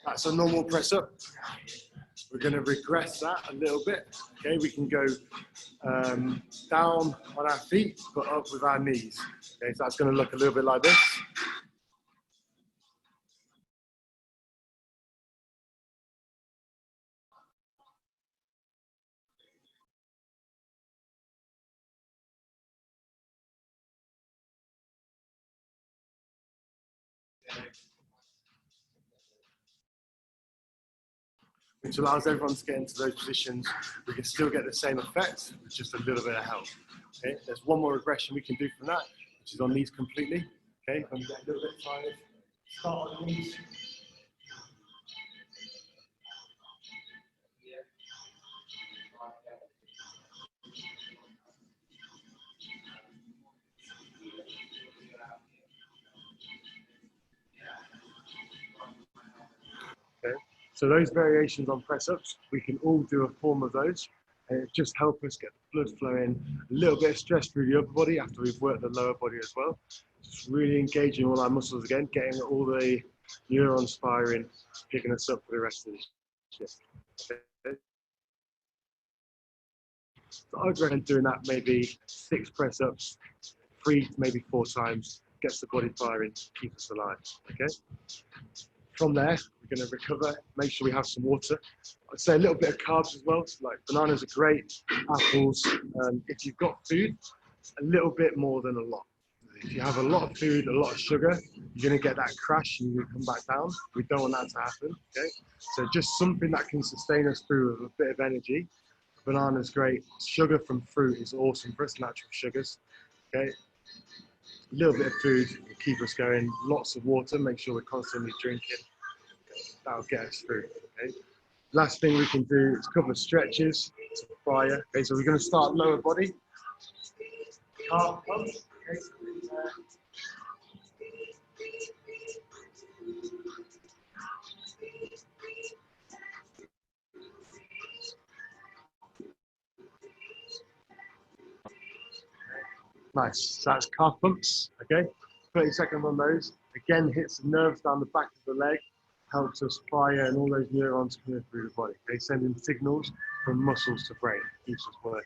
That's a normal press up. We're going to regress that a little bit. Okay, we can go down on our feet, but up with our knees. Okay, so that's going to look a little bit like this. which allows everyone to get into those positions. We can still get the same effect with just a little bit of help. Okay, there's one more regression we can do from that, which is on knees completely. Okay, when you get a little bit tired, start on knees. Okay. So those variations on press-ups, we can all do a form of those. And it just help us get the blood flowing, a little bit of stress through the upper body after we've worked the lower body as well. Just really engaging all our muscles again, getting all the neurons firing, picking us up for the rest of the shift. Okay. So I'd recommend doing that maybe 6 press-ups, 3, maybe 4 times, gets the body firing, keeps us alive. Okay. From there, we're going to recover, make sure we have some water. I'd say a little bit of carbs as well, so like bananas are great, apples. If you've got food, a little bit more than a lot. If you have a lot of food, a lot of sugar, you're going to get that crash and you come back down. We don't want that to happen, okay? So just something that can sustain us through with a bit of energy. Banana's great. Sugar from fruit is awesome for us, natural sugars, okay? A little bit of food will keep us going. Lots of water, make sure we're constantly drinking. That'll get us through, okay? Last thing we can do is a couple of stretches to fire. Okay, so we're going to start lower body. Calf pump, okay. Nice, so that's calf pumps, okay? 30 seconds on those. Again, hits the nerves down the back of the leg, helps us fire and all those neurons coming through the body. They send in signals from muscles to brain, keeps us working.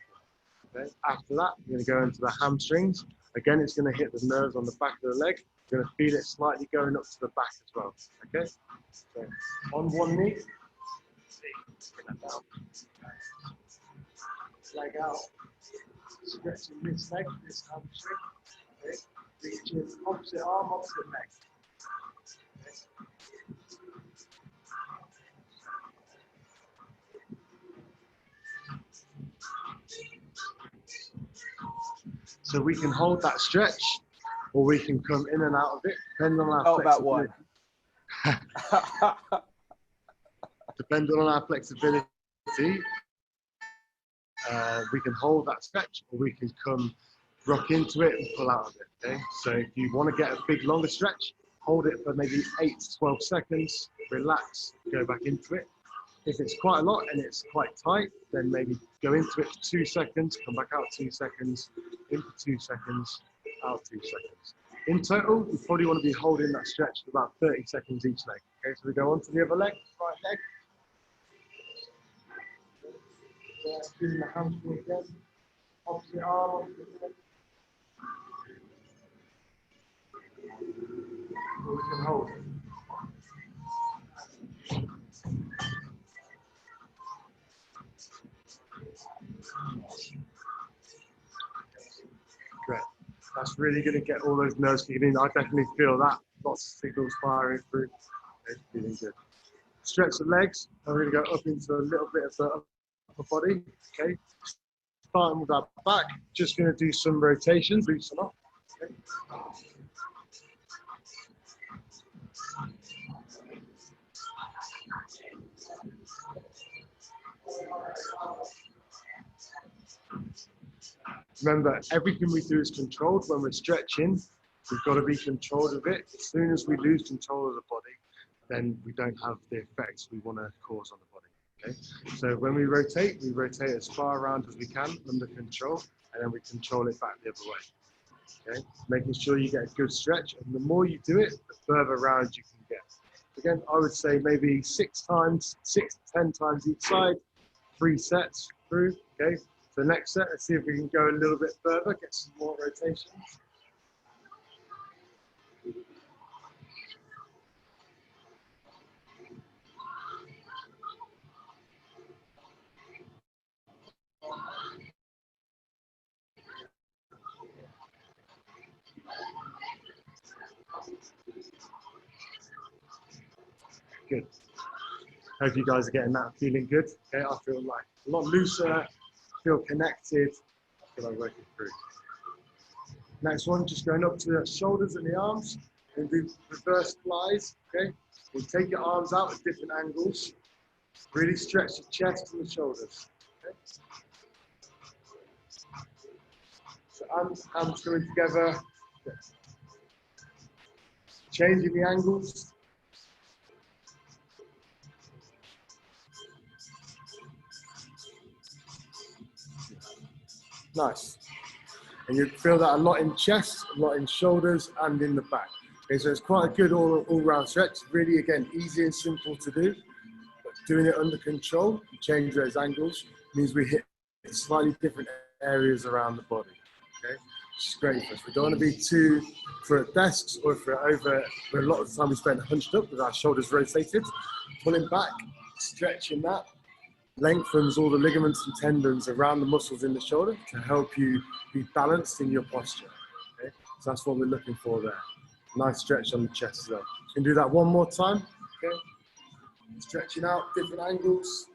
Okay? After that, we're going to go into the hamstrings. Again, it's going to hit the nerves on the back of the leg. You're going to feel it slightly going up to the back as well. Okay? So on one knee, bring that down. Leg out. Stretching this leg, this hamstring. Okay? Reaching opposite arm, opposite leg. Okay? So we can hold that stretch, or we can come in and out of it, depending on our flexibility. Depending on our flexibility, we can hold that stretch, or we can come rock into it and pull out of it. Okay, so if you want to get a big longer stretch, hold it for maybe 8 to 12 seconds, relax, go back into it. If it's quite a lot and it's quite tight, then maybe go into it for 2 seconds, come back out 2 seconds, in for 2 seconds, out 2 seconds. In total, we probably want to be holding that stretch for about 30 seconds each leg. Okay, so we go on to the other leg, right leg. Using the hamstring again, opposite arm, opposite leg. Or we can hold. Great. That's really going to get all those nerves kicking in. I definitely feel that. Lots of signals firing through. It's feeling good. Stretch the legs. I'm going to go up into a little bit of the upper body. Okay. Starting with our back. Just going to do some rotations. Loosen up. Okay. Remember, everything we do is controlled. When we're stretching, we've got to be controlled of it. As soon as we lose control of the body, then we don't have the effects we want to cause on the body. Okay? So when we rotate as far around as we can under control, and then we control it back the other way. Okay? Making sure you get a good stretch, and the more you do it, the further around you can get. Again, I would say maybe 6 to 10 times each side, 3 sets through. Okay. So next set, let's see if we can go a little bit further, get some more rotations. Good. Hope you guys are getting that, feeling good. Okay, I feel like a lot looser, feel connected, feel like working through. Next one, just going up to the shoulders and the arms, and do reverse flies, okay? We'll take your arms out at different angles. Really stretch the chest and the shoulders, okay? So arms coming together. Changing the angles. Nice. And you feel that a lot in chest, a lot in shoulders, and in the back. Okay, so it's quite a good all-round stretch. Really, again, easy and simple to do. But doing it under control, change those angles, means we hit slightly different areas around the body. Okay, which is great for us. We don't want to be too for desks or for over. Where a lot of the time we spend hunched up with our shoulders rotated, pulling back, stretching that. Lengthens all the ligaments and tendons around the muscles in the shoulder to help you be balanced in your posture. Okay? So that's what we're looking for there. Nice stretch on the chest as well. You can do that one more time. Okay? Stretching out different angles.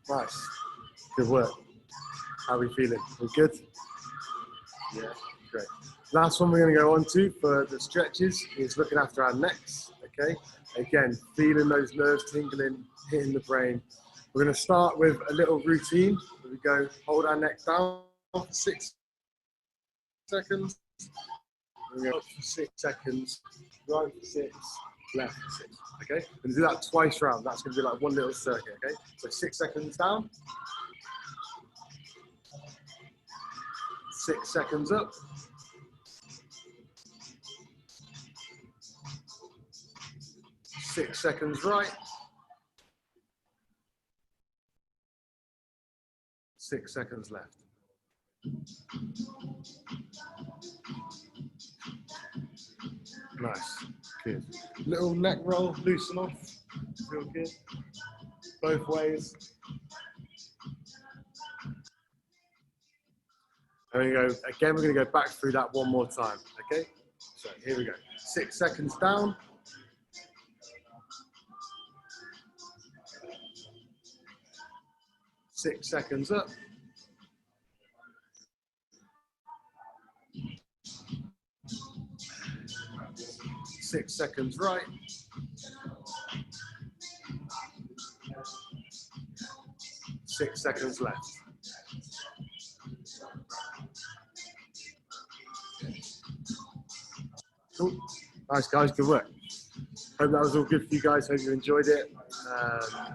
Nice. Good work. How are we feeling? We good? Yeah, great. Last one we're going to go on to for the stretches is looking after our necks, okay? Again, feeling those nerves tingling, hitting the brain. We're going to start with a little routine where we go hold our neck down for 6 seconds. We go up for 6 seconds, right for 6, left for 6, okay? And do that twice round. That's going to be like one little circuit, okay? So 6 seconds down. 6 seconds up. 6 seconds right. 6 seconds left. Nice, good. Little neck roll, loosen off. Feel good. Both ways. There we go. Again, we're going to go back through that one more time. Okay. So here we go. 6 seconds down. 6 seconds up. 6 seconds right. 6 seconds left. Cool. Nice, guys. Good work. Hope that was all good for you guys. Hope you enjoyed it.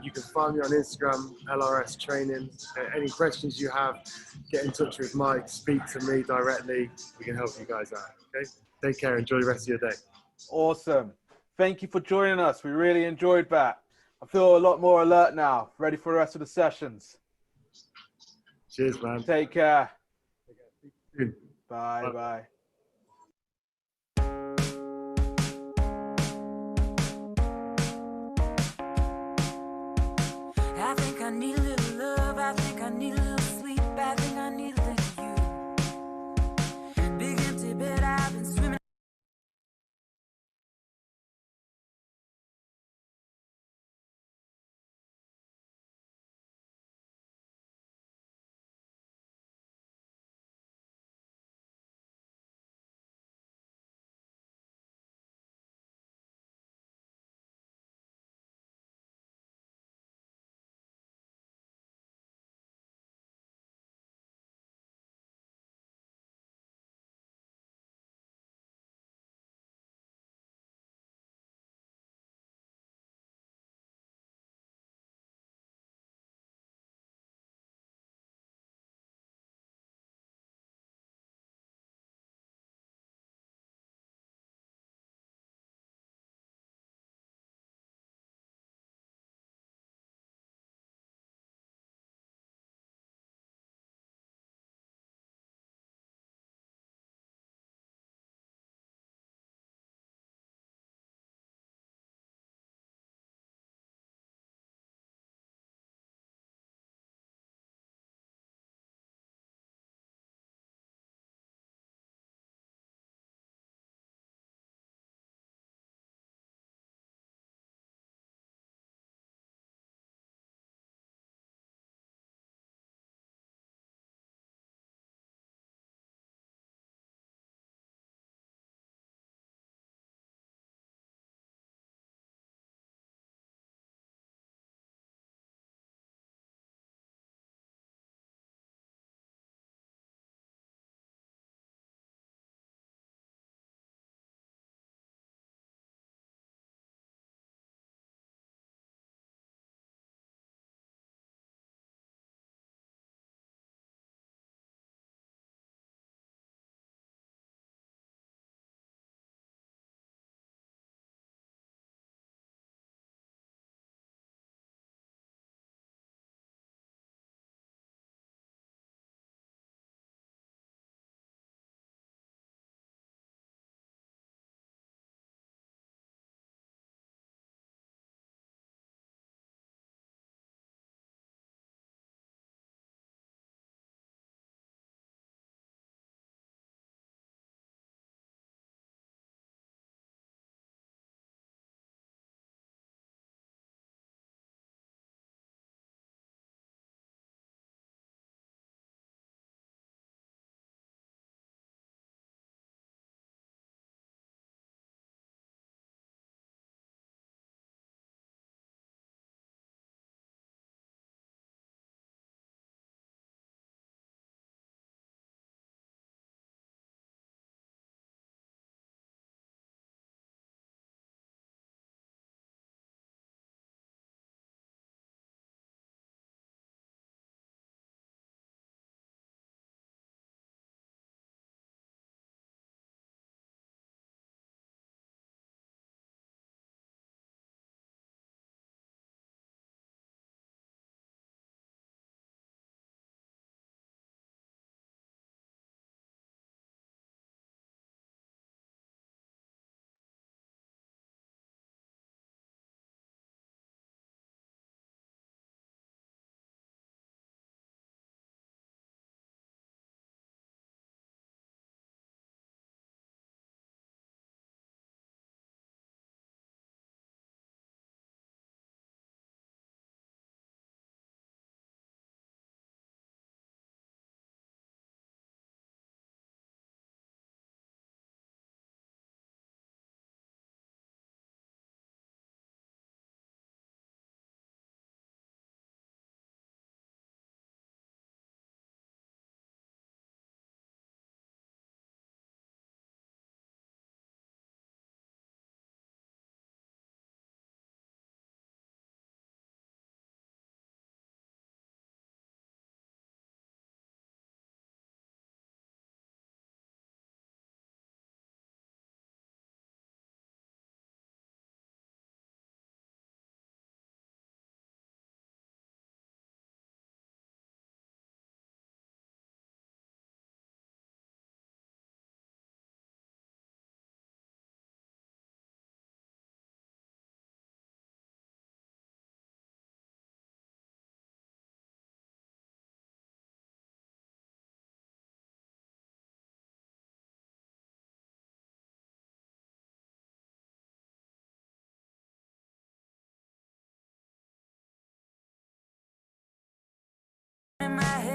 You can find me on Instagram, LRS Training. Any questions you have, get in touch with Mike. Speak to me directly. We can help you guys out. Okay. Take care. Enjoy the rest of your day. Awesome. Thank you for joining us. We really enjoyed that. I feel a lot more alert now, ready for the rest of the sessions. Cheers, man. Take care. Bye. Bye. I think I need a little love, I think I need a little sleep, I think I need a little you. Big empty bed, I've been swimming.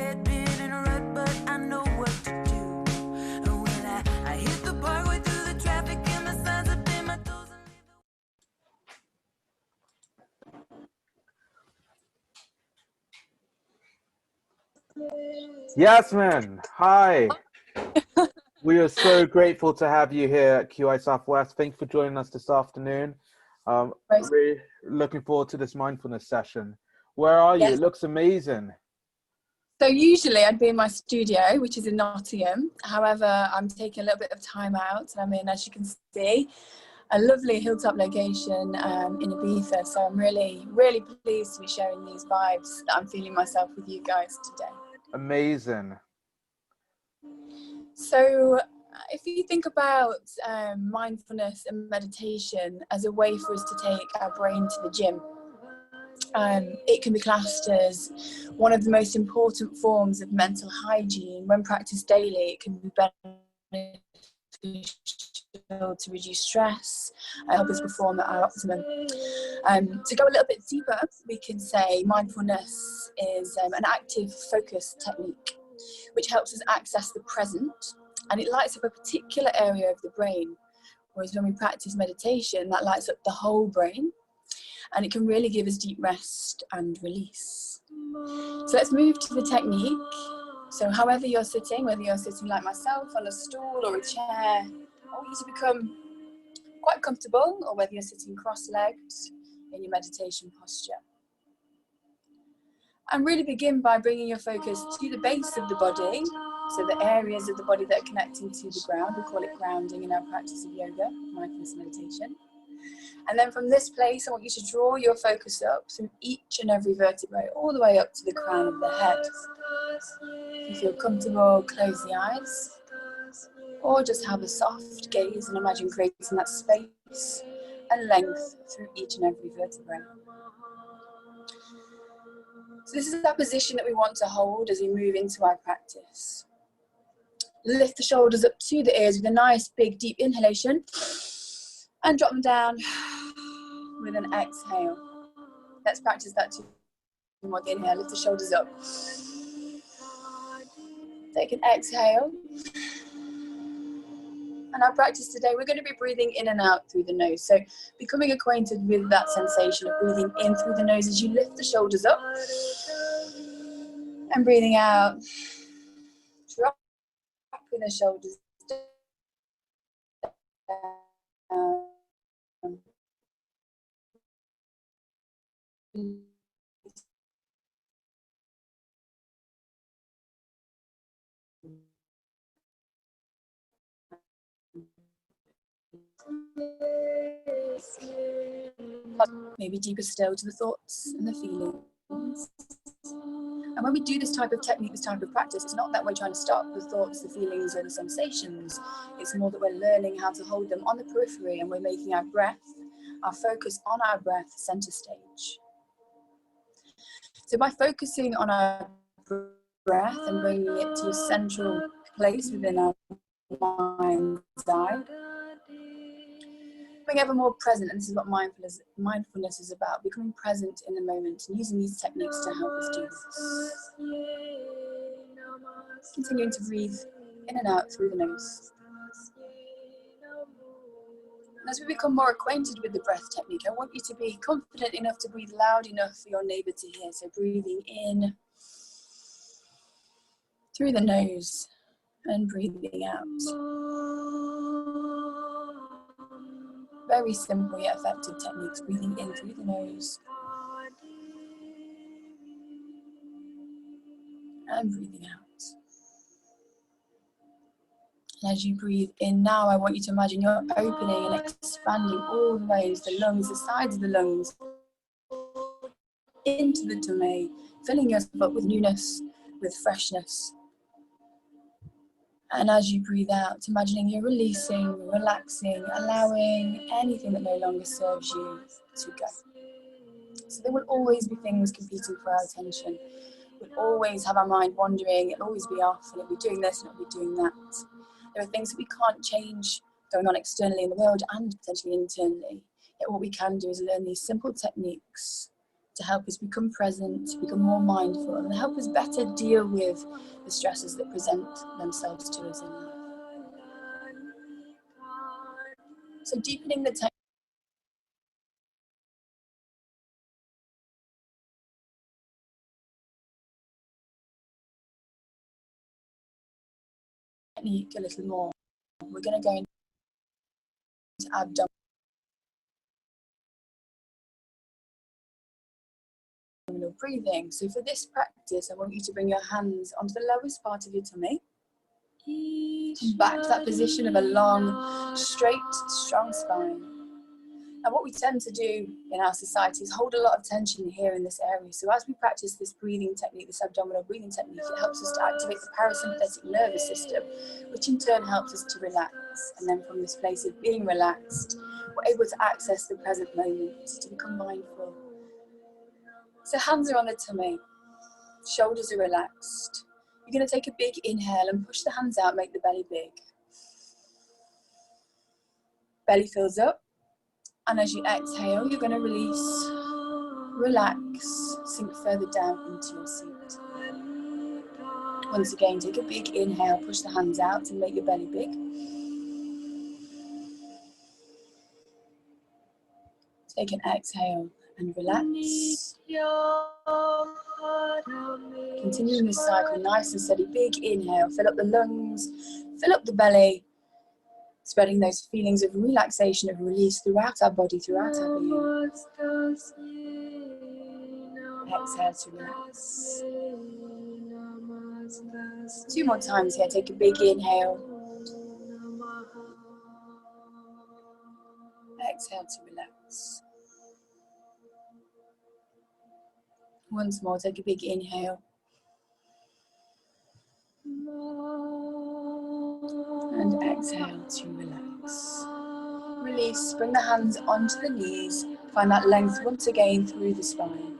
head been in a rut, but I know what to do. Well, I hit the parkway through the traffic and my signs up in my toes and Yasmin, hi. We are so grateful to have you here at QI Southwest. Thanks for joining us this afternoon. Really looking forward to this mindfulness session. Where are you? Yes. It looks amazing. So usually I'd be in my studio, which is in Nottingham. However, I'm taking a little bit of time out, and I'm in, as you can see, a lovely hilltop location in Ibiza. So I'm really, really pleased to be sharing these vibes that I'm feeling myself with you guys today. Amazing. So if you think about mindfulness and meditation as a way for us to take our brain to the gym, it can be classed as one of the most important forms of mental hygiene. When practiced daily, it can be beneficial to reduce stress and help us perform at our optimum. To go a little bit deeper, we can say mindfulness is an active focus technique which helps us access the present, and it lights up a particular area of the brain, whereas when we practice meditation, that lights up the whole brain, and it can really give us deep rest and release. So let's move to the technique. So however you're sitting, whether you're sitting like myself on a stool or a chair, I want you to become quite comfortable, or whether you're sitting cross-legged in your meditation posture. And really begin by bringing your focus to the base of the body, so the areas of the body that are connecting to the ground. We call it grounding in our practice of yoga, mindfulness meditation. And then from this place, I want you to draw your focus up through each and every vertebrae, all the way up to the crown of the head. If you feel comfortable, close the eyes, or just have a soft gaze and imagine creating that space and length through each and every vertebrae. So this is that position that we want to hold as we move into our practice. Lift the shoulders up to the ears with a nice big deep inhalation and drop them down with an exhale. Let's practice that too. More inhale, lift the shoulders up. Take an exhale. And our practice today, we're going to be breathing in and out through the nose. So becoming acquainted with that sensation of breathing in through the nose as you lift the shoulders up. And breathing out. Drop the shoulders down. Maybe deeper still to the thoughts and the feelings. And when we do this type of technique, this type of practice, it's not that we're trying to stop the thoughts, the feelings, or the sensations. It's more that we're learning how to hold them on the periphery, and we're making our breath, our focus on our breath, center stage. So by focusing on our breath and bringing it to a central place within our mind's eye, becoming ever more present, and this is what mindfulness is about, becoming present in the moment and using these techniques to help us do this. Continuing to breathe in and out through the nose. And as we become more acquainted with the breath technique, I want you to be confident enough to breathe loud enough for your neighbour to hear. So breathing in through the nose and breathing out. Very simple yet effective techniques. Breathing in through the nose and breathing out. And as you breathe in now, I want you to imagine you're opening and expanding all the way into the lungs, the sides of the lungs, into the tummy, filling yourself up with newness, with freshness. And as you breathe out, imagining you're releasing, relaxing, allowing anything that no longer serves you to go. So there will always be things competing for our attention. We'll always have our mind wandering, it'll always be off, and it'll be doing this and it'll be doing that. There are things that we can't change going on externally in the world and potentially internally. Yet what we can do is learn these simple techniques to help us become present, to become more mindful, and help us better deal with the stresses that present themselves to us in life. So deepening the technique a little more, we're going to go into abdominal breathing. So for this practice, I want you to bring your hands onto the lowest part of your tummy. Come back to that position of a long, straight, strong spine. Now what we tend to do in our society is hold a lot of tension here in this area. So as we practice this breathing technique, this abdominal breathing technique, it helps us to activate the parasympathetic nervous system, which in turn helps us to relax. And then from this place of being relaxed, we're able to access the present moment, to become mindful. So hands are on the tummy, shoulders are relaxed. You're going to take a big inhale and push the hands out, make the belly big. Belly fills up, and as you exhale, you're going to release, relax, sink further down into your seat. Once again, take a big inhale, push the hands out and make your belly big. Take an exhale and relax. Continuing this cycle, nice and steady, big inhale, fill up the lungs, fill up the belly, spreading those feelings of relaxation, of release throughout our body, throughout our being. Exhale to relax. 2 more times here, take a big inhale. Exhale to relax. Once more, take a big inhale. And exhale to relax. Release, bring the hands onto the knees. Find that length once again through the spine.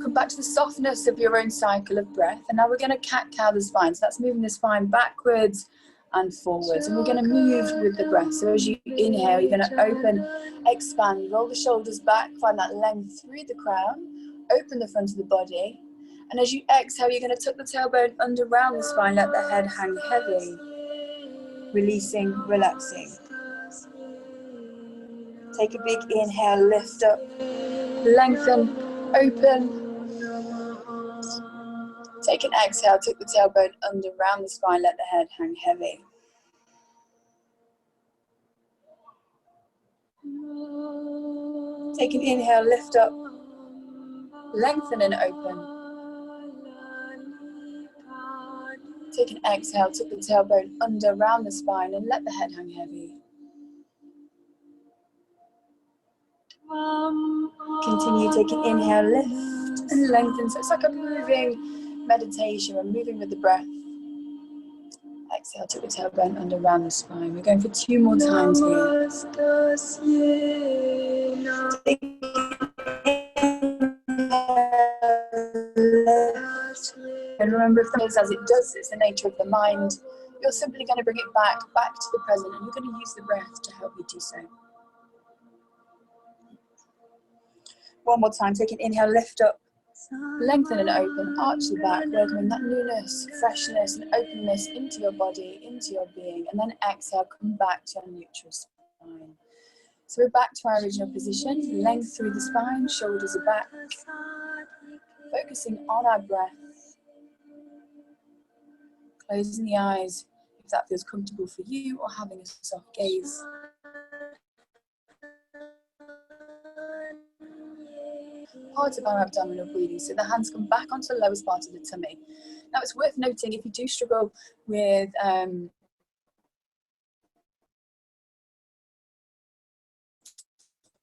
Come back to the softness of your own cycle of breath. And now we're going to cat-cow the spine. So that's moving the spine backwards and forwards. And we're going to move with the breath. So as you inhale, you're going to open, expand, roll the shoulders back, find that length through the crown. Open the front of the body, and as you exhale, you're going to tuck the tailbone under round the spine, let the head hang heavy, releasing, relaxing. Take a big inhale, lift up, lengthen, open. Take an exhale, tuck the tailbone under round the spine, let the head hang heavy. Take an inhale, lift up, lengthen and open. Take an exhale, tuck the tailbone under, round the spine and let the head hang heavy. Continue, take an inhale, lift and lengthen. So it's like a moving meditation. We're moving with the breath. Exhale, tuck the tailbone under, round the spine. We're going for 2 more times here. And remember, if things as it does, it's the nature of the mind, you're simply going to bring it back to the present, and you're going to use the breath to help you do so. One more time, take an inhale, lift up, lengthen and open, arch the back, welcoming that newness, freshness and openness into your body, into your being, and then exhale, come back to your neutral spine. So we're back to our original position, length through the spine, shoulders are back, focusing on our breath. Closing the eyes if that feels comfortable for you, or having a soft gaze. Part of our abdominal breathing, so the hands come back onto the lowest part of the tummy. Now it's worth noting, if you do struggle with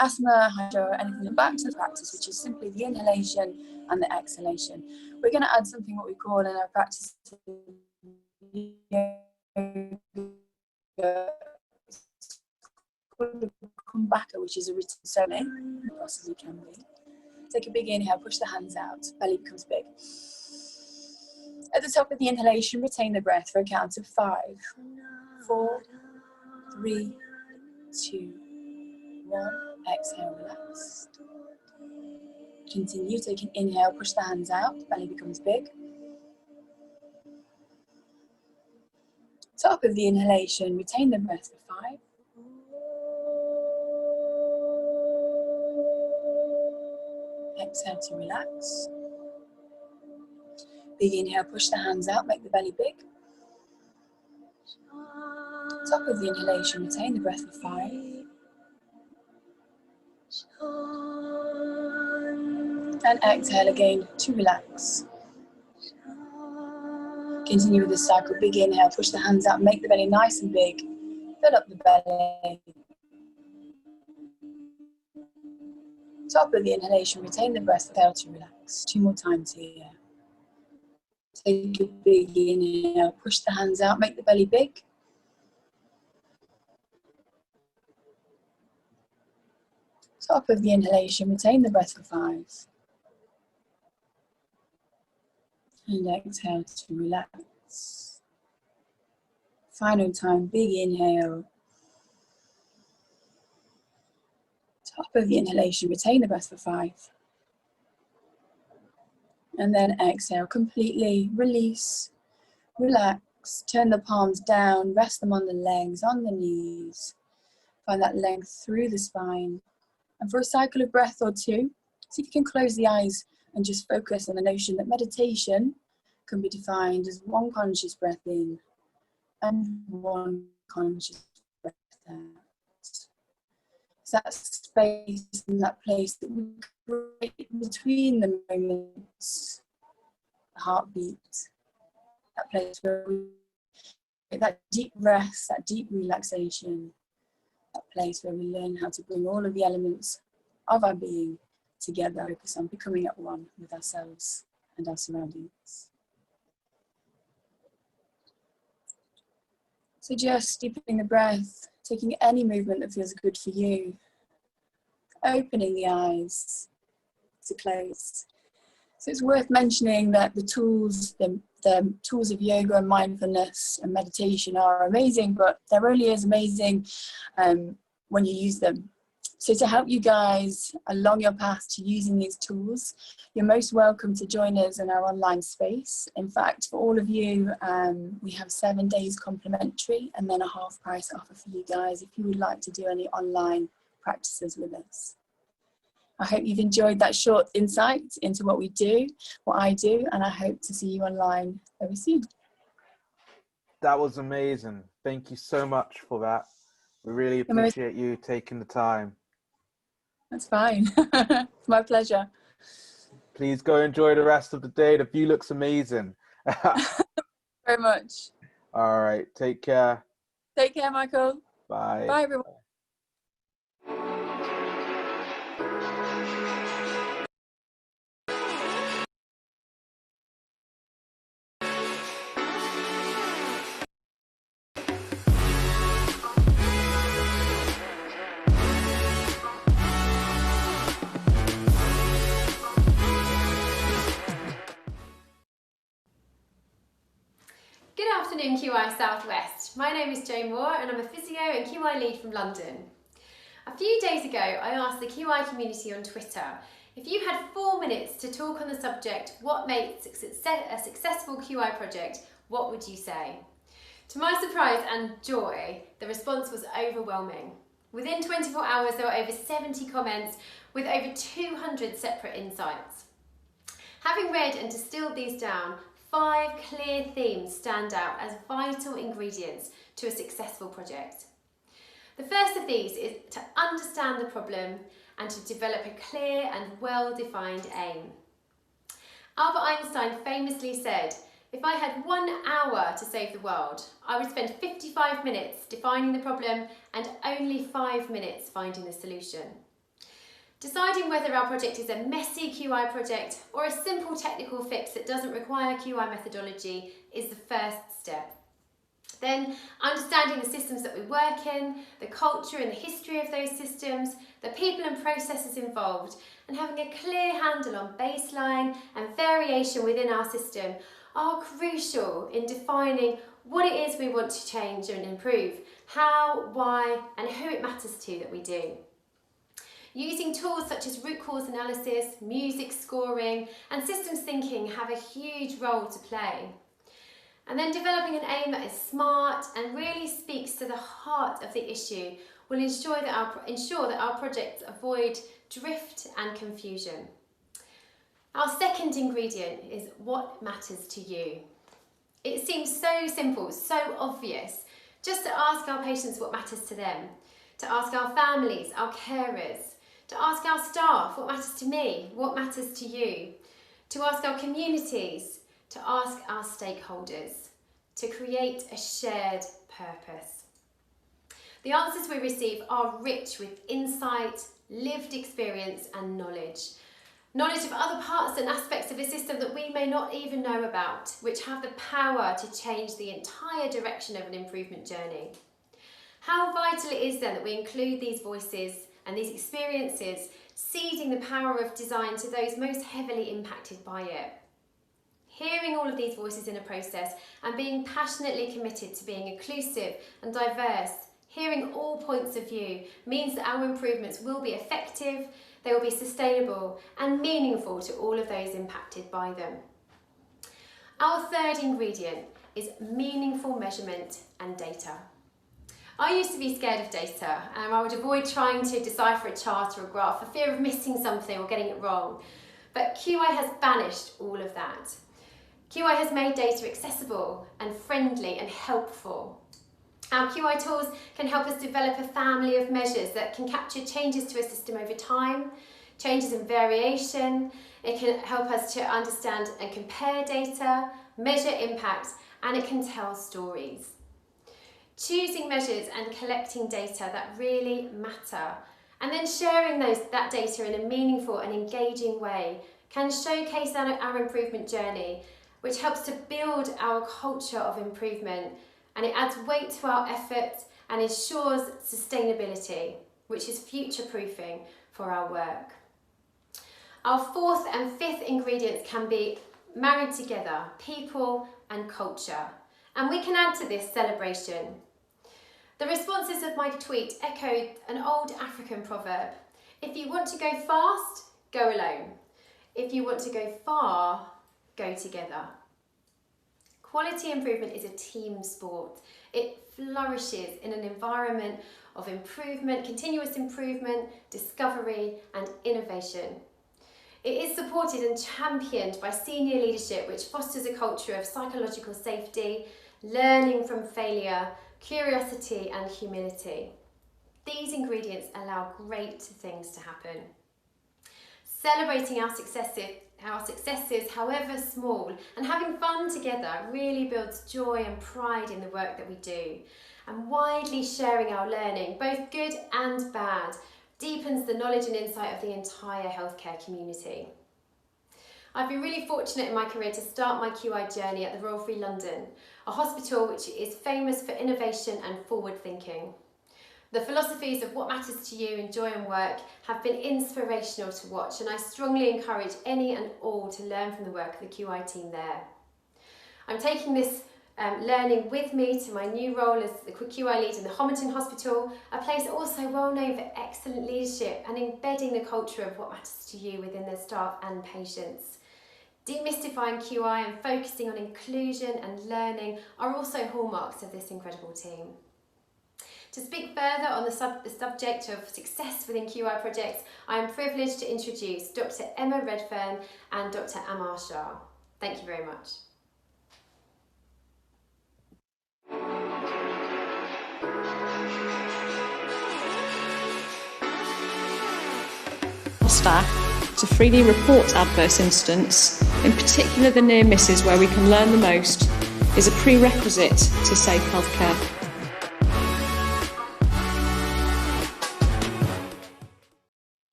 asthma, hydro, anything, back to the practice, which is simply the inhalation and the exhalation. We're going to add something what we call in our practice comebacker, which is a written ceremony, possibly can be. Take a big inhale, push the hands out, belly becomes big. At the top of the inhalation, retain the breath for a count of 5, 4, 3, 2, 1. Exhale, relax. Continue, take an inhale, push the hands out, the belly becomes big. Top of the inhalation, retain the breath for 5. Exhale to relax. Big inhale, push the hands out, make the belly big. Top of the inhalation, retain the breath for 5. And exhale again to relax. Continue with this cycle. Big inhale, push the hands out, make the belly nice and big. Fill up the belly. Top of the inhalation, retain the breath, exhale to relax. 2 more times here. Take a big inhale, push the hands out, make the belly big. Top of the inhalation, retain the breath for 5. And exhale to relax. Final time, big inhale. Top of the inhalation, retain the breath for 5. And then exhale, completely release, relax, turn the palms down, rest them on the legs, on the knees. Find that length through the spine. And for a cycle of breath or 2, see if you can close the eyes and just focus on the notion that meditation can be defined as 1 conscious breath in and 1 conscious breath out. It's that space and that place that we create between the moments, the heartbeat, that place where we get that deep rest, that deep relaxation, that place where we learn how to bring all of the elements of our being together, focus on becoming at one with ourselves and our surroundings. So just deepening the breath, taking any movement that feels good for you, opening the eyes to close. So it's worth mentioning that the tools of yoga and mindfulness and meditation are amazing, but they're only as amazing when you use them. So to help you guys along your path to using these tools, you're most welcome to join us in our online space. In fact, for all of you, we have 7 days complimentary and then a half price offer for you guys if you would like to do any online practices with us. I hope you've enjoyed that short insight into what we do, what I do, and I hope to see you online very soon. That was amazing. Thank you so much for that. We really appreciate you taking the time. That's fine. It's my pleasure. Please go enjoy the rest of the day. The view looks amazing. Very much. All right. Take care. Take care, Michael. Bye. Bye, everyone. Good afternoon, QI Southwest. My name is Jo Moore and I'm a physio and QI lead from London. A few days ago, I asked the QI community on Twitter, if you had 4 minutes to talk on the subject, what makes a successful QI project, what would you say? To my surprise and joy, the response was overwhelming. Within 24 hours, there were over 70 comments with over 200 separate insights. Having read and distilled these down, 5 clear themes stand out as vital ingredients to a successful project. The first of these is to understand the problem and to develop a clear and well-defined aim. Albert Einstein famously said, if I had 1 hour to save the world, I would spend 55 minutes defining the problem and only 5 minutes finding the solution. Deciding whether our project is a messy QI project or a simple technical fix that doesn't require QI methodology is the first step. Then understanding the systems that we work in, the culture and the history of those systems, the people and processes involved, and having a clear handle on baseline and variation within our system are crucial in defining what it is we want to change and improve, how, why, and who it matters to that we do. Using tools such as root cause analysis, music scoring, and systems thinking have a huge role to play. And then developing an aim that is smart and really speaks to the heart of the issue will ensure that our projects avoid drift and confusion. Our second ingredient is what matters to you. It seems so simple, so obvious, just to ask our patients what matters to them, to ask our families, our carers, to ask our staff what matters to me, what matters to you, to ask our communities, to ask our stakeholders, to create a shared purpose. The answers we receive are rich with insight, lived experience and knowledge. Knowledge of other parts and aspects of a system that we may not even know about, which have the power to change the entire direction of an improvement journey. How vital it is then that we include these voices and these experiences, seeding the power of design to those most heavily impacted by it. Hearing all of these voices in a process and being passionately committed to being inclusive and diverse, hearing all points of view, means that our improvements will be effective, they will be sustainable and meaningful to all of those impacted by them. Our third ingredient is meaningful measurement and data. I used to be scared of data and I would avoid trying to decipher a chart or a graph for fear of missing something or getting it wrong. But QI has banished all of that. QI has made data accessible and friendly and helpful. Our QI tools can help us develop a family of measures that can capture changes to a system over time, changes in variation. It can help us to understand and compare data, measure impact, and it can tell stories. Choosing measures and collecting data that really matter, and then sharing that data in a meaningful and engaging way can showcase our improvement journey, which helps to build our culture of improvement, and it adds weight to our effort and ensures sustainability, which is future-proofing for our work. Our fourth and fifth ingredients can be married together, people and culture, and we can add to this celebration. The responses of my tweet echoed an old African proverb: if you want to go fast, go alone. If you want to go far, go together. Quality improvement is a team sport. It flourishes in an environment of improvement, continuous improvement, discovery and innovation. It is supported and championed by senior leadership, which fosters a culture of psychological safety, learning from failure, curiosity and humility. These ingredients allow great things to happen. Celebrating our successes, however small, and having fun together really builds joy and pride in the work that we do. And widely sharing our learning, both good and bad, deepens the knowledge and insight of the entire healthcare community. I've been really fortunate in my career to start my QI journey at the Royal Free London, a hospital which is famous for innovation and forward thinking. The philosophies of what matters to you in joy and work have been inspirational to watch, and I strongly encourage any and all to learn from the work of the QI team there. I'm taking this learning with me to my new role as the QI lead in the Homerton Hospital, a place also well known for excellent leadership and embedding the culture of what matters to you within their staff and patients. Demystifying QI and focusing on inclusion and learning are also hallmarks of this incredible team. To speak further on the subject of success within QI projects, I am privileged to introduce Dr. Emma Redfern and Dr. Amar Shah. Thank you very much. Staff to freely report adverse incidents, in particular the near misses where we can learn the most, is a prerequisite to safe healthcare.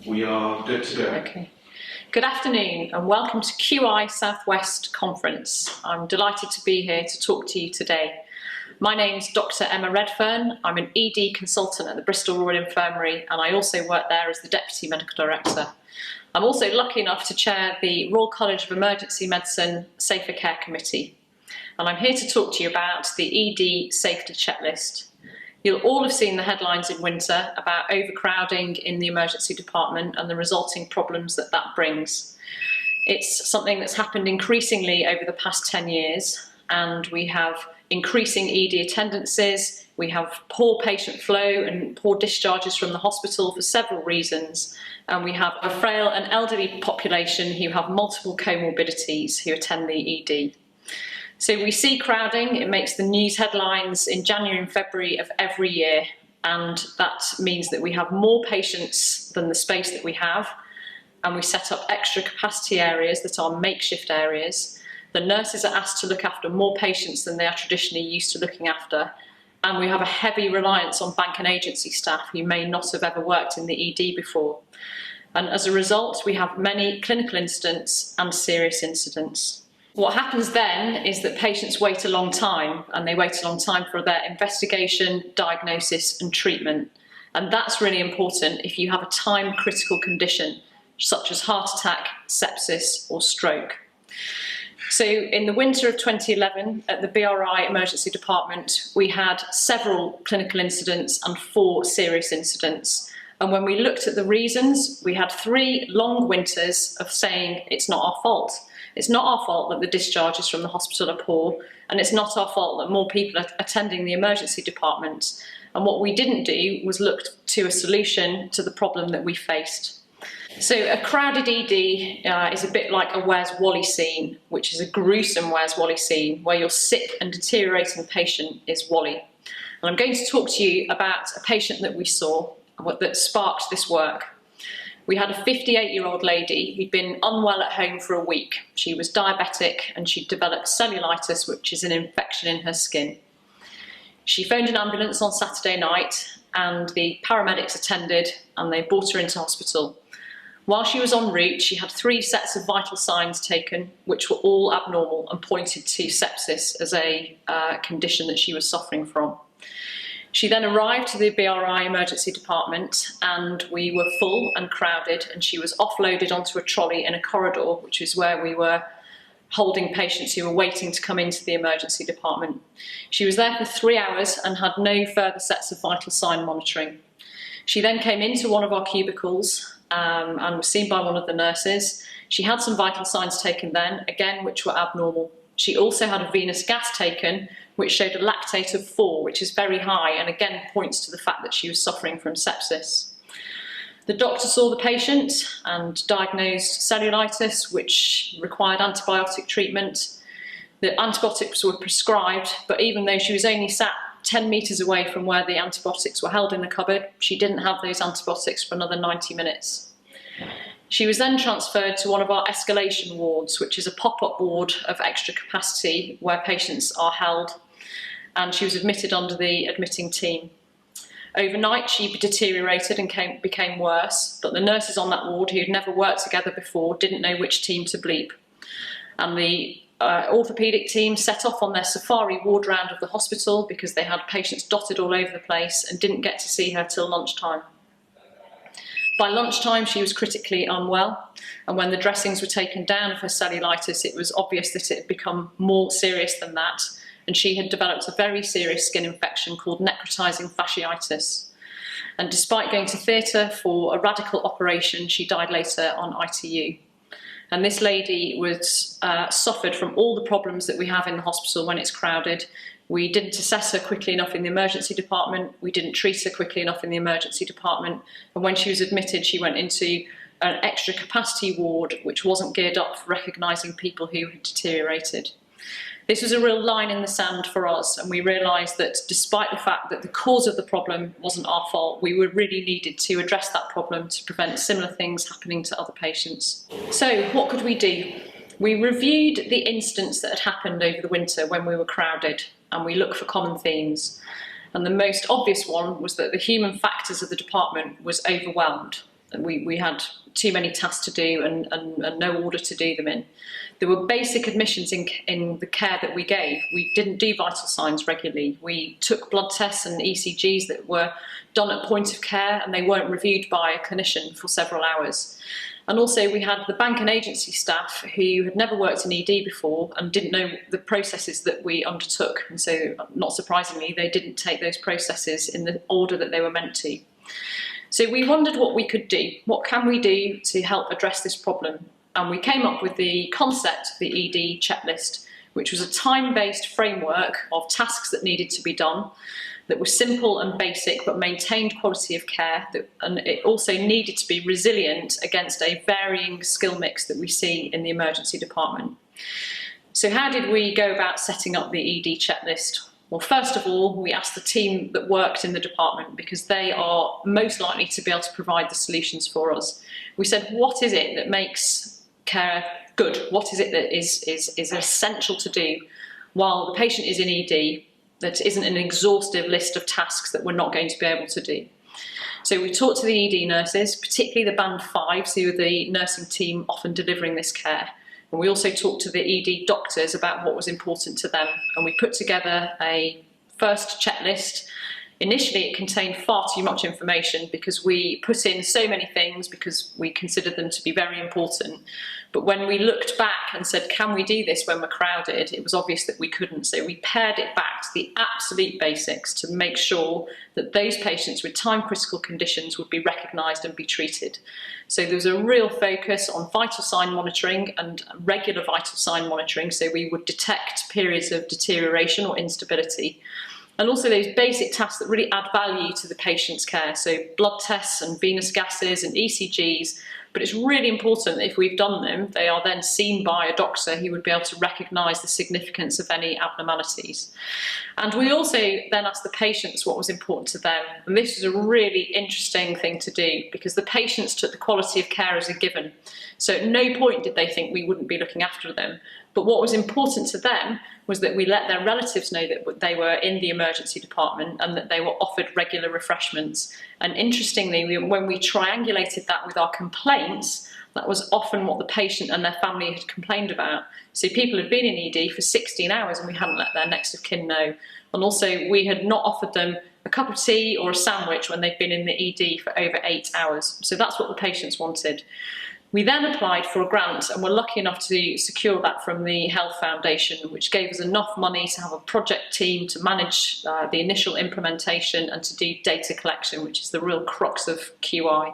We are good to go. Okay. Good afternoon and welcome to QI Southwest Conference. I'm delighted to be here to talk to you today. My name is Dr. Emma Redfern. I'm an ED consultant at the Bristol Royal Infirmary and I also work there as the Deputy Medical Director. I'm also lucky enough to chair the Royal College of Emergency Medicine Safer Care Committee. And I'm here to talk to you about the ED Safety Checklist. You'll all have seen the headlines in winter about overcrowding in the emergency department and the resulting problems that that brings. It's something that's happened increasingly over the past 10 years, and we have increasing ED attendances, we have poor patient flow and poor discharges from the hospital for several reasons, and we have a frail and elderly population who have multiple comorbidities who attend the ED. So we see crowding, it makes the news headlines in January and February of every year, and that means that we have more patients than the space that we have, and we set up extra capacity areas that are makeshift areas. The nurses are asked to look after more patients than they are traditionally used to looking after, and we have a heavy reliance on bank and agency staff who may not have ever worked in the ED before. And as a result, we have many clinical incidents and serious incidents. What happens then is that patients wait a long time, and they wait a long time for their investigation, diagnosis and treatment. And that's really important if you have a time-critical condition, such as heart attack, sepsis or stroke. So in the winter of 2011 at the BRI emergency department, we had several clinical incidents and 4 serious incidents. And when we looked at the reasons, we had 3 long winters of saying it's not our fault. It's not our fault that the discharges from the hospital are poor, and it's not our fault that more people are attending the emergency department. And what we didn't do was look to a solution to the problem that we faced. So a crowded ED is a bit like a Where's Wally scene, which is a gruesome Where's Wally scene, where your sick and deteriorating patient is Wally. And I'm going to talk to you about a patient that we saw that sparked this work. We had a 58-year-old lady who'd been unwell at home for a week. She was diabetic and she'd developed cellulitis, which is an infection in her skin. She phoned an ambulance on Saturday night, and the paramedics attended and they brought her into hospital. While she was en route, she had 3 sets of vital signs taken, which were all abnormal and pointed to sepsis as a condition that she was suffering from. She then arrived to the BRI emergency department, and we were full and crowded, and she was offloaded onto a trolley in a corridor, which is where we were holding patients who were waiting to come into the emergency department. She was there for 3 hours and had no further sets of vital sign monitoring. She then came into one of our cubicles and was seen by one of the nurses. She had some vital signs taken then, again, which were abnormal. She also had a venous gas taken, which showed a lactate of 4, which is very high, and again points to the fact that she was suffering from sepsis. The doctor saw the patient and diagnosed cellulitis, which required antibiotic treatment. The antibiotics were prescribed, but even though she was only sat 10 metres away from where the antibiotics were held in the cupboard, she didn't have those antibiotics for another 90 minutes. She was then transferred to one of our escalation wards, which is a pop-up ward of extra capacity where patients are held, and she was admitted under the admitting team. Overnight she deteriorated and became worse, but the nurses on that ward, who had never worked together before, didn't know which team to bleep. And the orthopaedic team set off on their safari ward round of the hospital because they had patients dotted all over the place and didn't get to see her till lunchtime. By lunchtime she was critically unwell, and when the dressings were taken down of her cellulitis, it was obvious that it had become more serious than that, and she had developed a very serious skin infection called necrotizing fasciitis. And despite going to theatre for a radical operation, she died later on ITU. And this lady was suffered from all the problems that we have in the hospital when it's crowded. We didn't assess her quickly enough in the emergency department. We didn't treat her quickly enough in the emergency department. And when she was admitted, she went into an extra capacity ward, which wasn't geared up for recognising people who had deteriorated. This was a real line in the sand for us, and we realised that despite the fact that the cause of the problem wasn't our fault, we were really needed to address that problem to prevent similar things happening to other patients. So what could we do? We reviewed the incidents that had happened over the winter when we were crowded, and we looked for common themes. And the most obvious one was that the human factors of the department was overwhelmed. we had too many tasks to do and no order to do them in. There were basic admissions in the care that we gave. We didn't do vital signs regularly. We took blood tests and ECGs that were done at point of care, and they weren't reviewed by a clinician for several hours. And also we had the bank and agency staff who had never worked in ED before and didn't know the processes that we undertook. And so, not surprisingly, they didn't take those processes in the order that they were meant to. So we wondered what we could do. What can we do to help address this problem? And we came up with the concept of the ED checklist, which was a time-based framework of tasks that needed to be done, that was simple and basic but maintained quality of care, and it also needed to be resilient against a varying skill mix that we see in the emergency department. So how did we go about setting up the ED checklist? Well, first of all, we asked the team that worked in the department, because they are most likely to be able to provide the solutions for us. We said, what is it that makes care good? What is it that is essential to do while the patient is in ED, that isn't an exhaustive list of tasks that we're not going to be able to do? So we talked to the ED nurses, particularly the band 5s, who are the nursing team often delivering this care. And we also talked to the ED doctors about what was important to them. And we put together a first checklist. Initially, it contained far too much information because we put in so many things because we considered them to be very important. But when we looked back and said, can we do this when we're crowded, it was obvious that we couldn't. So we pared it back to the absolute basics to make sure that those patients with time-critical conditions would be recognised and be treated. So there was a real focus on vital sign monitoring and regular vital sign monitoring, so we would detect periods of deterioration or instability. And also those basic tasks that really add value to the patient's care, so blood tests and venous gases and ECGs. But it's really important that if we've done them, they are then seen by a doctor who would be able to recognise the significance of any abnormalities. And we also then asked the patients what was important to them. And this is a really interesting thing to do, because the patients took the quality of care as a given. So at no point did they think we wouldn't be looking after them. But what was important to them was that we let their relatives know that they were in the emergency department and that they were offered regular refreshments. And interestingly, when we triangulated that with our complaints, that was often what the patient and their family had complained about. So people had been in ED for 16 hours and we hadn't let their next of kin know. And also we had not offered them a cup of tea or a sandwich when they'd been in the ED for over 8 hours. So that's what the patients wanted. We then applied for a grant and were lucky enough to secure that from the Health Foundation, which gave us enough money to have a project team to manage the initial implementation and to do data collection, which is the real crux of QI.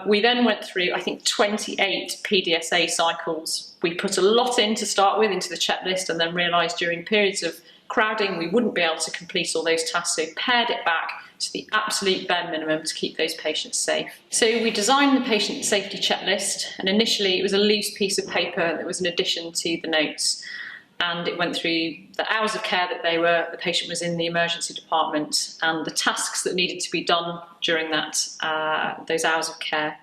We then went through, I think, 28 PDSA cycles. We put a lot in to start with into the checklist and then realised during periods of crowding we wouldn't be able to complete all those tasks, so pared it back to the absolute bare minimum to keep those patients safe. So we designed the patient safety checklist, and initially it was a loose piece of paper that was an addition to the notes, and it went through the hours of care that the patient was in the emergency department and the tasks that needed to be done during those hours of care.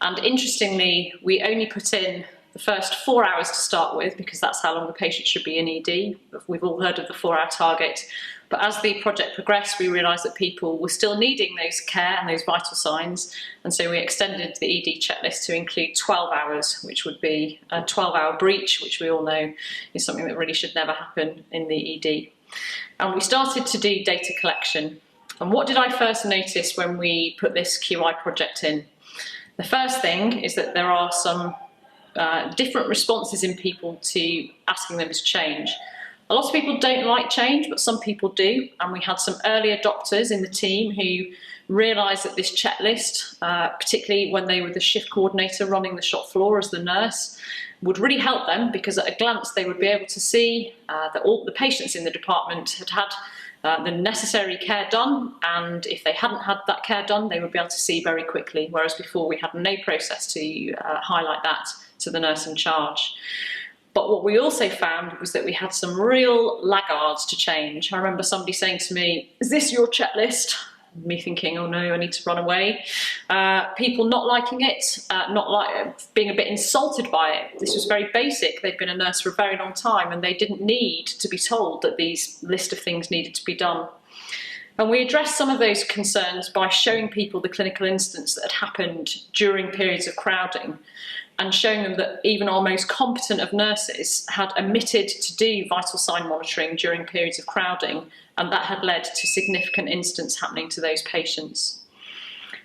And interestingly, we only put in the first 4 hours to start with, because that's how long the patient should be in ED. We've all heard of the 4-hour target. But as the project progressed, we realised that people were still needing those care and those vital signs. And so we extended the ED checklist to include 12 hours, which would be a 12-hour breach, which we all know is something that really should never happen in the ED. And we started to do data collection. And what did I first notice when we put this QI project in? The first thing is that there are some different responses in people to asking them to change. A lot of people don't like change, but some people do. And we had some early adopters in the team who realised that this checklist, particularly when they were the shift coordinator running the shop floor as the nurse, would really help them, because at a glance they would be able to see that all the patients in the department had had the necessary care done, and if they hadn't had that care done, they would be able to see very quickly, whereas before we had no process to highlight that to the nurse in charge. But what we also found was that we had some real laggards to change. I remember somebody saying to me, "Is this your checklist?" Me thinking, oh no, I need to run away. People not liking it, being a bit insulted by it. This was very basic. They'd been a nurse for a very long time and they didn't need to be told that these list of things needed to be done. And we addressed some of those concerns by showing people the clinical incidents that had happened during periods of crowding, and showing them that even our most competent of nurses had omitted to do vital sign monitoring during periods of crowding, and that had led to significant incidents happening to those patients.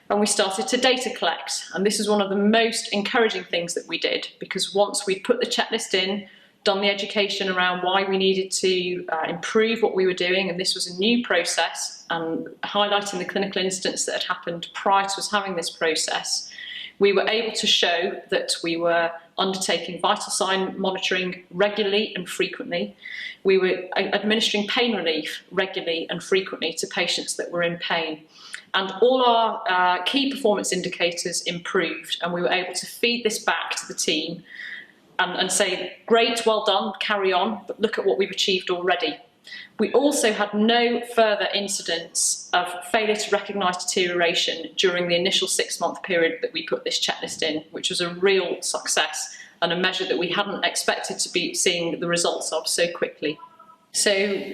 And we started to data collect, and this is one of the most encouraging things that we did, because once we put the checklist in, done the education around why we needed to improve what we were doing, and this was a new process, and highlighting the clinical incidents that had happened prior to us having this process, we were able to show that we were undertaking vital sign monitoring regularly and frequently. We were administering pain relief regularly and frequently to patients that were in pain. And all our key performance indicators improved, and we were able to feed this back to the team and say, great, well done, carry on, but look at what we've achieved already. We also had no further incidents of failure to recognise deterioration during the initial 6-month period that we put this checklist in, which was a real success and a measure that we hadn't expected to be seeing the results of so quickly. So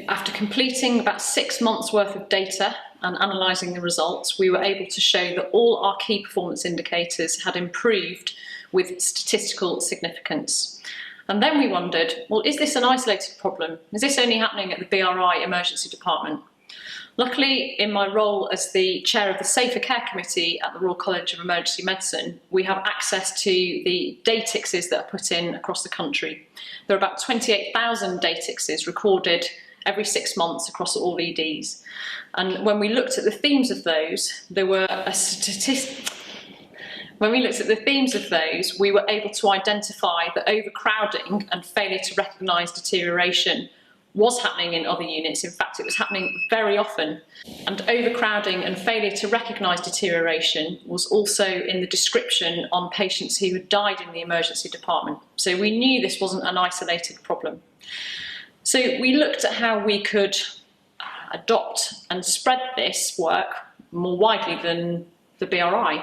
after completing about 6 months worth of data and analysing the results, we were able to show that all our key performance indicators had improved with statistical significance. And then we wondered, well, is this an isolated problem? Is this only happening at the BRI emergency department? Luckily, in my role as the chair of the Safer Care Committee at the Royal College of Emergency Medicine, we have access to the datixes that are put in across the country. There are about 28,000 datixes recorded every 6 months across all EDs. And when we looked at the themes of those, there were a statistic. When we looked at the themes of those, we were able to identify that overcrowding and failure to recognise deterioration was happening in other units. In fact, it was happening very often. And overcrowding and failure to recognise deterioration was also in the description on patients who had died in the emergency department. So we knew this wasn't an isolated problem. So we looked at how we could adopt and spread this work more widely than the BRI.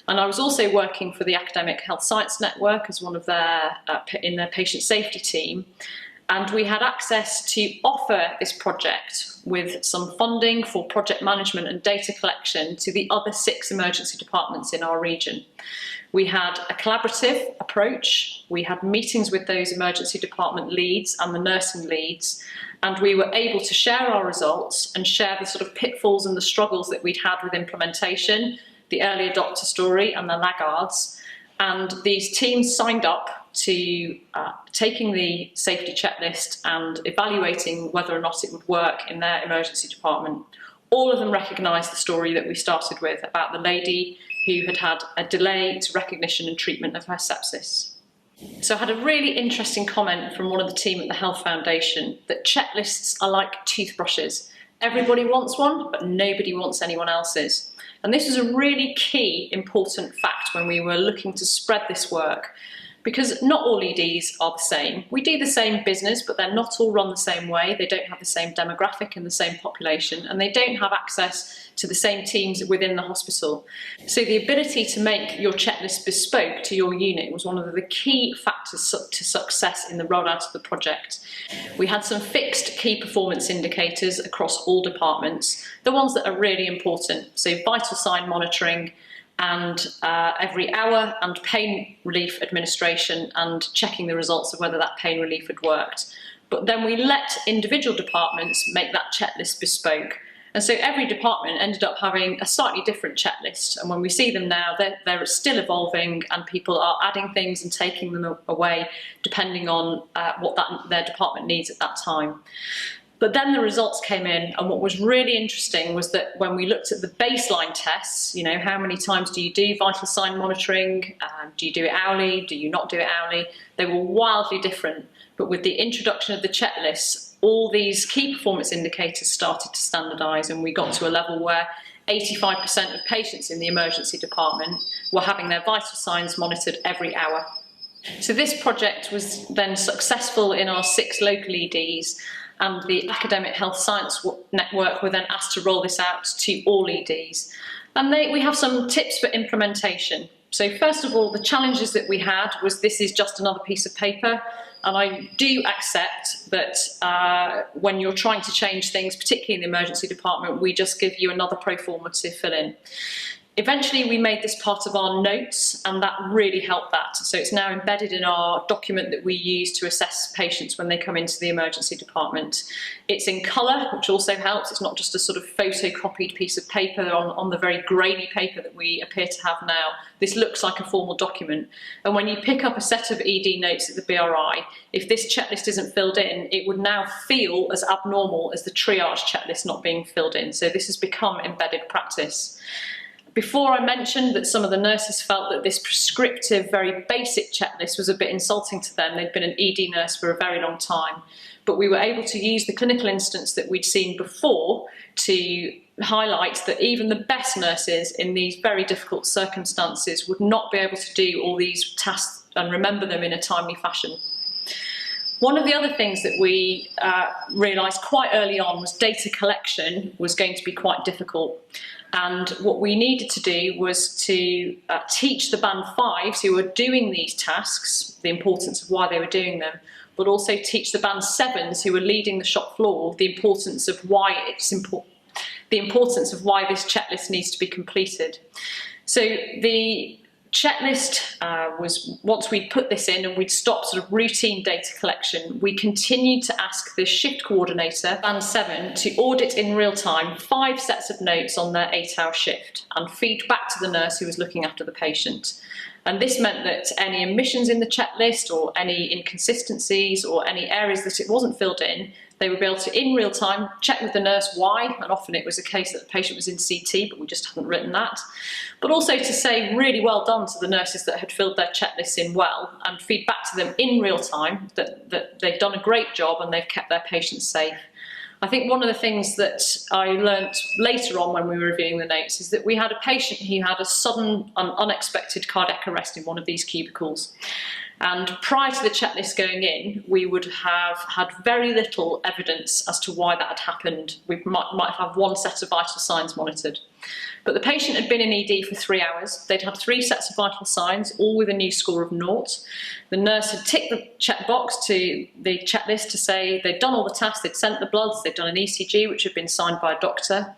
And I was also working for the Academic Health Science Network as one of their, in their patient safety team. And we had access to offer this project with some funding for project management and data collection to the other 6 emergency departments in our region. We had a collaborative approach, we had meetings with those emergency department leads and the nursing leads, and we were able to share our results and share the sort of pitfalls and the struggles that we'd had with implementation, the early adopter story and the laggards. And these teams signed up to taking the safety checklist and evaluating whether or not it would work in their emergency department. All of them recognised the story that we started with about the lady who had had a delay to recognition and treatment of her sepsis. So I had a really interesting comment from one of the team at the Health Foundation that checklists are like toothbrushes. Everybody wants one, but nobody wants anyone else's. And this was a really key, important fact when we were looking to spread this work, because not all EDs are the same. We do the same business, but they're not all run the same way. They don't have the same demographic and the same population, and they don't have access to the same teams within the hospital. So the ability to make your checklist bespoke to your unit was one of the key factors to success in the rollout of the project. We had some fixed key performance indicators across all departments, the ones that are really important, so vital sign monitoring, and every hour, and pain relief administration, and checking the results of whether that pain relief had worked. But then we let individual departments make that checklist bespoke. And so every department ended up having a slightly different checklist. And when we see them now, they're still evolving, and people are adding things and taking them away depending on what their department needs at that time. But then the results came in, and what was really interesting was that when we looked at the baseline tests, you know, how many times do you do vital sign monitoring? Do you do it hourly? Do you not do it hourly? They were wildly different. But with the introduction of the checklists, all these key performance indicators started to standardise, and we got to a level where 85% of patients in the emergency department were having their vital signs monitored every hour. So this project was then successful in our 6 local EDs, and the Academic Health Science Network were then asked to roll this out to all EDs. And we have some tips for implementation. So first of all, the challenges that we had was this is just another piece of paper. And I do accept that when you're trying to change things, particularly in the emergency department, we just give you another pro forma to fill in. Eventually, we made this part of our notes, and that really helped that. So it's now embedded in our document that we use to assess patients when they come into the emergency department. It's in colour, which also helps. It's not just a sort of photocopied piece of paper on the very grainy paper that we appear to have now. This looks like a formal document. And when you pick up a set of ED notes at the BRI, if this checklist isn't filled in, it would now feel as abnormal as the triage checklist not being filled in. So this has become embedded practice. Before, I mentioned that some of the nurses felt that this prescriptive, very basic checklist was a bit insulting to them. They'd been an ED nurse for a very long time. But we were able to use the clinical instance that we'd seen before to highlight that even the best nurses in these very difficult circumstances would not be able to do all these tasks and remember them in a timely fashion. One of the other things that we realised quite early on was data collection was going to be quite difficult. And what we needed to do was to teach the band 5s who were doing these tasks the importance of why they were doing them, but also teach the band 7s who were leading the shop floor the importance of why it's important, the importance of why this checklist needs to be completed. So the checklist was, once we'd put this in and we'd stopped sort of routine data collection, we continued to ask the shift coordinator, band 7, to audit in real time 5 sets of notes on their 8-hour shift and feed back to the nurse who was looking after the patient. And this meant that any omissions in the checklist or any inconsistencies or any areas that it wasn't filled in, they would be able to, in real time, check with the nurse why, and often it was a case that the patient was in CT, but we just hadn't written that. But also to say really well done to the nurses that had filled their checklists in well, and feed back to them in real time that they've done a great job and they've kept their patients safe. I think one of the things that I learnt later on when we were reviewing the notes is that we had a patient who had a sudden and unexpected cardiac arrest in one of these cubicles. And prior to the checklist going in, we would have had very little evidence as to why that had happened. We might have one set of vital signs monitored. But the patient had been in ED for 3 hours. They'd had 3 sets of vital signs, all with a new score of 0. The nurse had ticked the checkbox to the checklist to say they'd done all the tasks, they'd sent the bloods, they'd done an ECG, which had been signed by a doctor.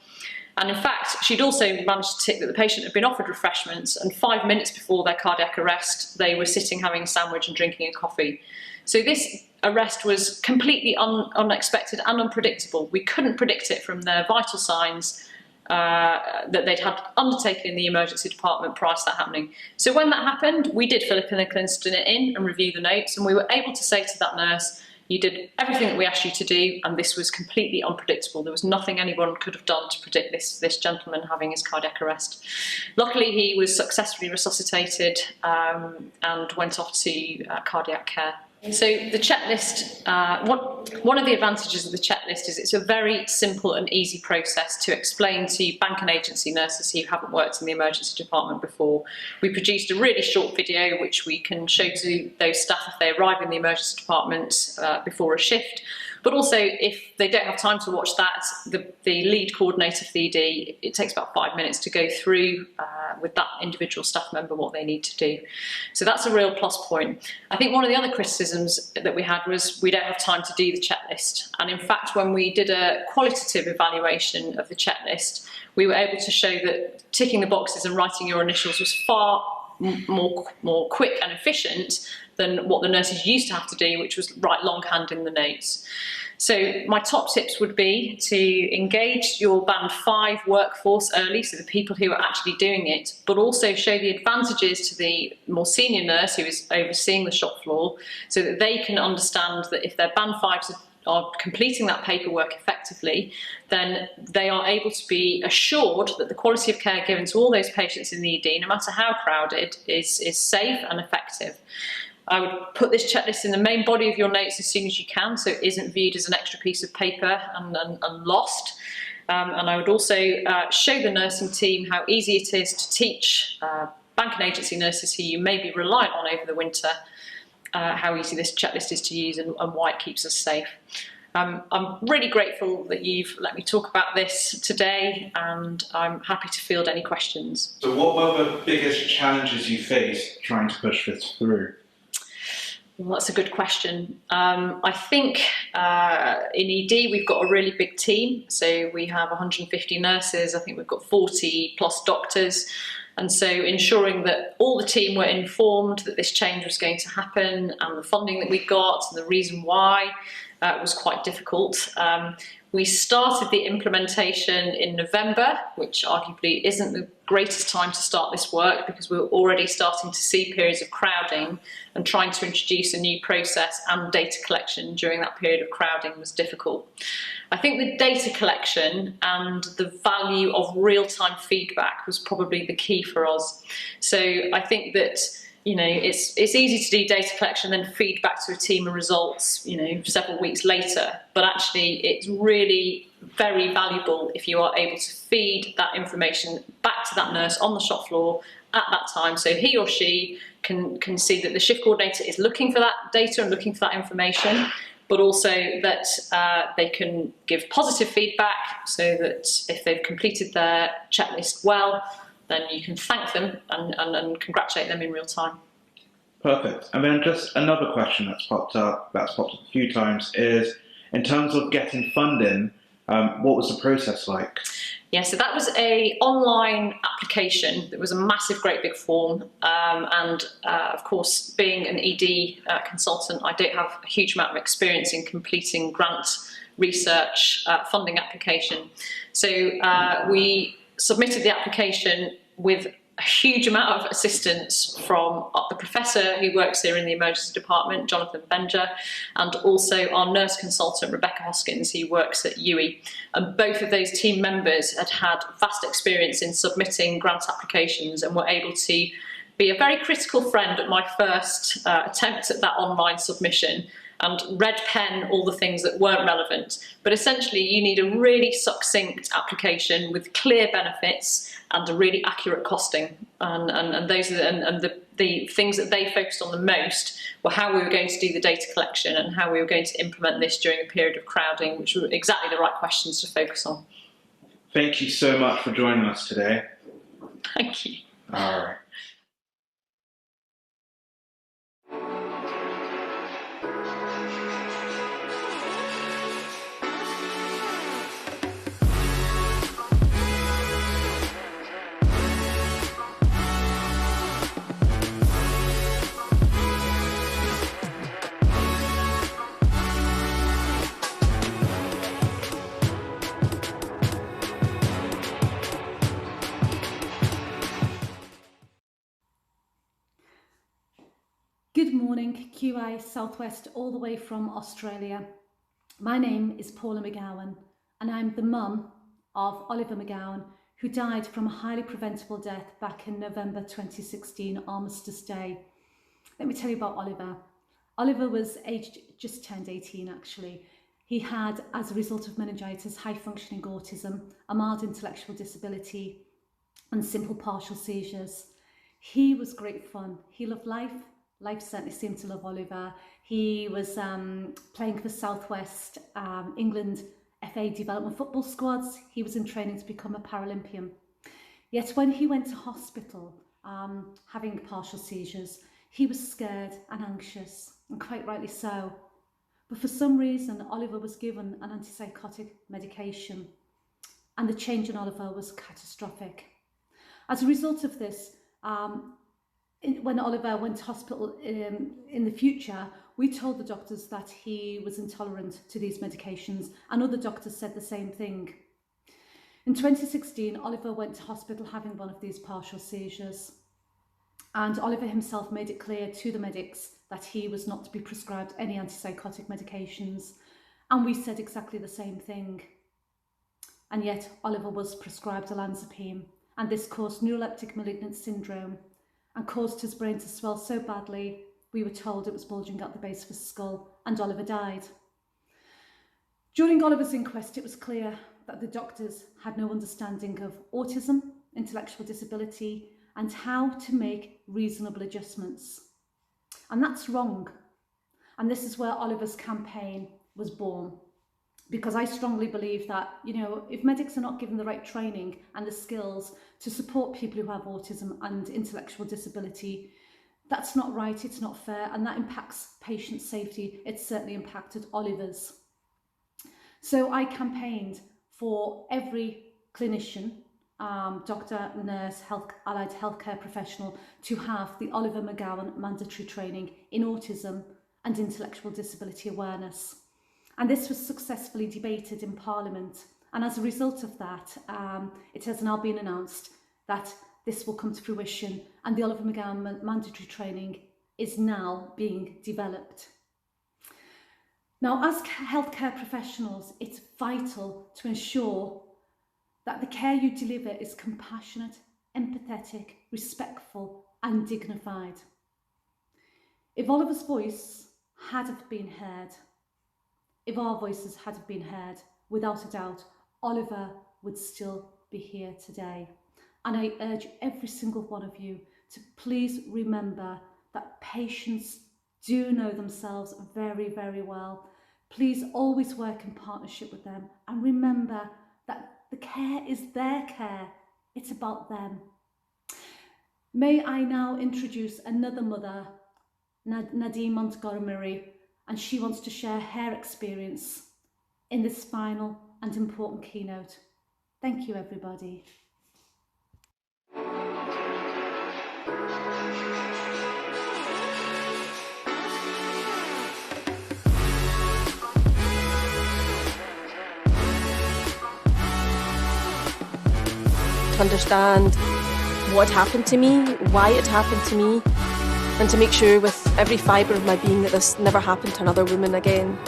And in fact, she'd also managed to tick that the patient had been offered refreshments, and 5 minutes before their cardiac arrest, they were sitting having a sandwich and drinking a coffee. So this arrest was completely unexpected and unpredictable. We couldn't predict it from their vital signs that they'd had undertaken in the emergency department prior to that happening. So when that happened, we did fill a clinical incident in and review the notes, and we were able to say to that nurse, you did everything that we asked you to do, and this was completely unpredictable. There was nothing anyone could have done to predict this gentleman having his cardiac arrest. Luckily, he was successfully resuscitated and went off to cardiac care. So the checklist, one of the advantages of the checklist is it's a very simple and easy process to explain to bank and agency nurses who haven't worked in the emergency department before. We produced a really short video which we can show to those staff if they arrive in the emergency department before a shift. But also, if they don't have time to watch that, the lead coordinator for the ED, it takes about 5 minutes to go through with that individual staff member what they need to do. So that's a real plus point. I think one of the other criticisms that we had was we don't have time to do the checklist. And in fact, when we did a qualitative evaluation of the checklist, we were able to show that ticking the boxes and writing your initials was far more quick and efficient than what the nurses used to have to do, which was write longhand in the notes. So my top tips would be to engage your band 5 workforce early, so the people who are actually doing it, but also show the advantages to the more senior nurse who is overseeing the shop floor, so that they can understand that if their band 5s are completing that paperwork effectively, then they are able to be assured that the quality of care given to all those patients in the ED, no matter how crowded, is safe and effective. I would put this checklist in the main body of your notes as soon as you can, so it isn't viewed as an extra piece of paper and lost. And I would also show the nursing team how easy it is to teach bank and agency nurses who you may be reliant on over the winter how easy this checklist is to use and why it keeps us safe. I'm really grateful that you've let me talk about this today, and I'm happy to field any questions. So what were the biggest challenges you faced trying to push this through? Well, that's a good question. I think in ED we've got a really big team. So we have 150 nurses, I think we've got 40 plus doctors. And so ensuring that all the team were informed that this change was going to happen and the funding that we got and the reason why was quite difficult. We started the implementation in November, which arguably isn't the greatest time to start this work because we were already starting to see periods of crowding, and trying to introduce a new process and data collection during that period of crowding was difficult. I think the data collection and the value of real-time feedback was probably the key for us. So I think that it's easy to do data collection and then feed back to a team of results, several weeks later. But actually, it's really very valuable if you are able to feed that information back to that nurse on the shop floor at that time, so he or she can see that the shift coordinator is looking for that data and looking for that information, but also that they can give positive feedback, so that if they've completed their checklist well, then you can thank them and congratulate them in real time. Perfect. And then just another question that's popped up a few times is, in terms of getting funding, what was the process like? Yeah, so that was an online application. It was a massive, great big form. Of course, being an ED consultant, I don't have a huge amount of experience in completing grant research funding application. So we submitted the application with a huge amount of assistance from the professor who works here in the emergency department, Jonathan Benger, and also our nurse consultant, Rebecca Hoskins, who works at UWE. And both of those team members had vast experience in submitting grant applications and were able to be a very critical friend at my first attempt at that online submission, and red pen all the things that weren't relevant. But essentially, you need a really succinct application with clear benefits and a really accurate costing. And those are the things that they focused on the most were how we were going to do the data collection and how we were going to implement this during a period of crowding, which were exactly the right questions to focus on. Thank you so much for joining us today. Thank you. All right. Good morning, QI Southwest, all the way from Australia. My name is Paula McGowan, and I'm the mum of Oliver McGowan, who died from a highly preventable death back in November 2016, Armistice Day. Let me tell you about Oliver. Oliver was just turned 18 actually. He had, as a result of meningitis, high-functioning autism, a mild intellectual disability, and simple partial seizures. He was great fun. He loved life. Life certainly seemed to love Oliver. He was playing for Southwest England FA development football squads. He was in training to become a Paralympian. Yet when he went to hospital, having partial seizures, he was scared and anxious, and quite rightly so. But for some reason, Oliver was given an antipsychotic medication, and the change in Oliver was catastrophic. As a result of this, when Oliver went to hospital in the future, we told the doctors that he was intolerant to these medications, and other doctors said the same thing. In 2016, Oliver went to hospital having one of these partial seizures, and Oliver himself made it clear to the medics that he was not to be prescribed any antipsychotic medications, and we said exactly the same thing. And yet Oliver was prescribed olanzapine, and this caused neuroleptic malignant syndrome and caused his brain to swell so badly, we were told it was bulging out the base of his skull, and Oliver died. During Oliver's inquest, it was clear that the doctors had no understanding of autism, intellectual disability, and how to make reasonable adjustments. And that's wrong. And this is where Oliver's campaign was born. because I strongly believe that, you know, if medics are not given the right training and the skills to support people who have autism and intellectual disability, that's not right, it's not fair, and that impacts patient safety. It's certainly impacted Oliver's. So I campaigned for every clinician, doctor, nurse, allied healthcare professional to have the Oliver McGowan mandatory training in autism and intellectual disability awareness. And this was successfully debated in Parliament. And as a result of that, it has now been announced that this will come to fruition, and the Oliver McGowan mandatory training is now being developed. Now, as healthcare professionals, it's vital to ensure that the care you deliver is compassionate, empathetic, respectful, and dignified. If Oliver's voice had have been heard, if our voices had have been heard, without a doubt, Oliver would still be here today. And I urge every single one of you to please remember that patients do know themselves very, very well. Please always work in partnership with them, and remember that the care is their care. It's about them. May I now introduce another mother, Nadine Montgomery, and she wants to share her experience in this final and important keynote. Thank you, everybody. To understand what happened to me, why it happened to me, and to make sure with every fibre of my being that this never happened to another woman again.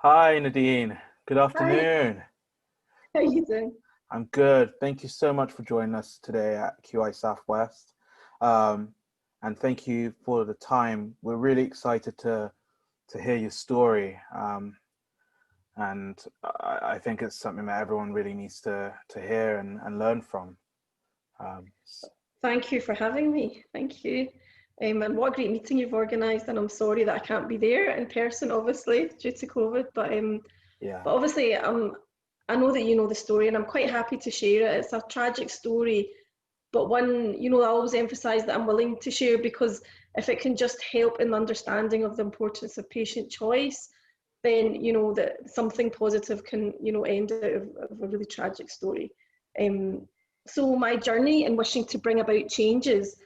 Hi, Nadine. Good afternoon. How are you doing? I'm good. Thank you so much for joining us today at QI Southwest. And thank you for the time. We're really excited to hear your story. And I think it's something that everyone really needs to hear and learn from. Thank you for having me. Thank you. And what a great meeting you've organised, and I'm sorry that I can't be there in person, obviously, due to COVID, but obviously I know that you know the story, and I'm quite happy to share it. It's a tragic story, but one, you know, I always emphasise that I'm willing to share, because if it can just help in the understanding of the importance of patient choice, then, you know, that something positive can, you know, end out of a really tragic story. So my journey in wishing to bring about changes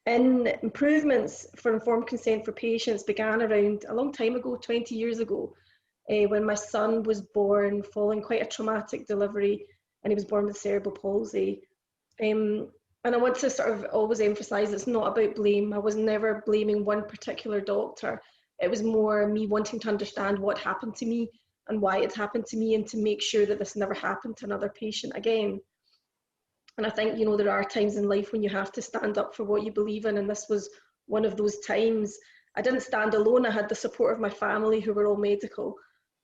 in improvements for informed consent for patients began around a long time ago, 20 years ago, when my son was born following quite a traumatic delivery, and he was born with cerebral palsy. And I want to sort of always emphasise it's not about blame. I was never blaming one particular doctor. It was more me wanting to understand what happened to me and why it happened to me, and to make sure that this never happened to another patient again. And I think, you know, there are times in life when you have to stand up for what you believe in, and this was one of those times. I didn't stand alone. I had the support of my family, who were all medical.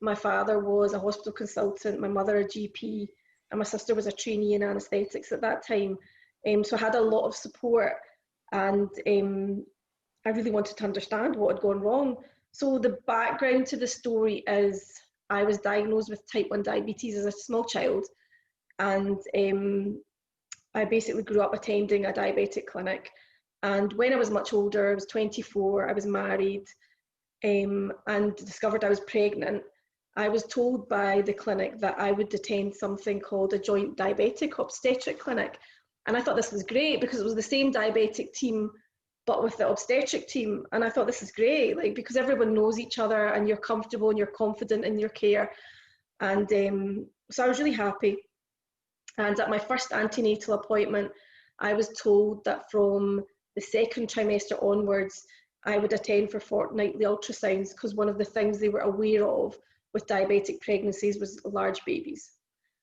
My father was a hospital consultant, my mother a GP, and my sister was a trainee in anaesthetics at that time. So I had a lot of support, and I really wanted to understand what had gone wrong. So the background to the story is I was diagnosed with type 1 diabetes as a small child, and I basically grew up attending a diabetic clinic. And when I was much older, I was 24, I was married, and discovered I was pregnant. I was told by the clinic that I would attend something called a joint diabetic obstetric clinic. And I thought this was great, because it was the same diabetic team, but with the obstetric team. And I thought, this is great, like, because everyone knows each other and you're comfortable and you're confident in your care. And so I was really happy. And at my first antenatal appointment, I was told that from the second trimester onwards, I would attend for fortnightly ultrasounds, because one of the things they were aware of with diabetic pregnancies was large babies.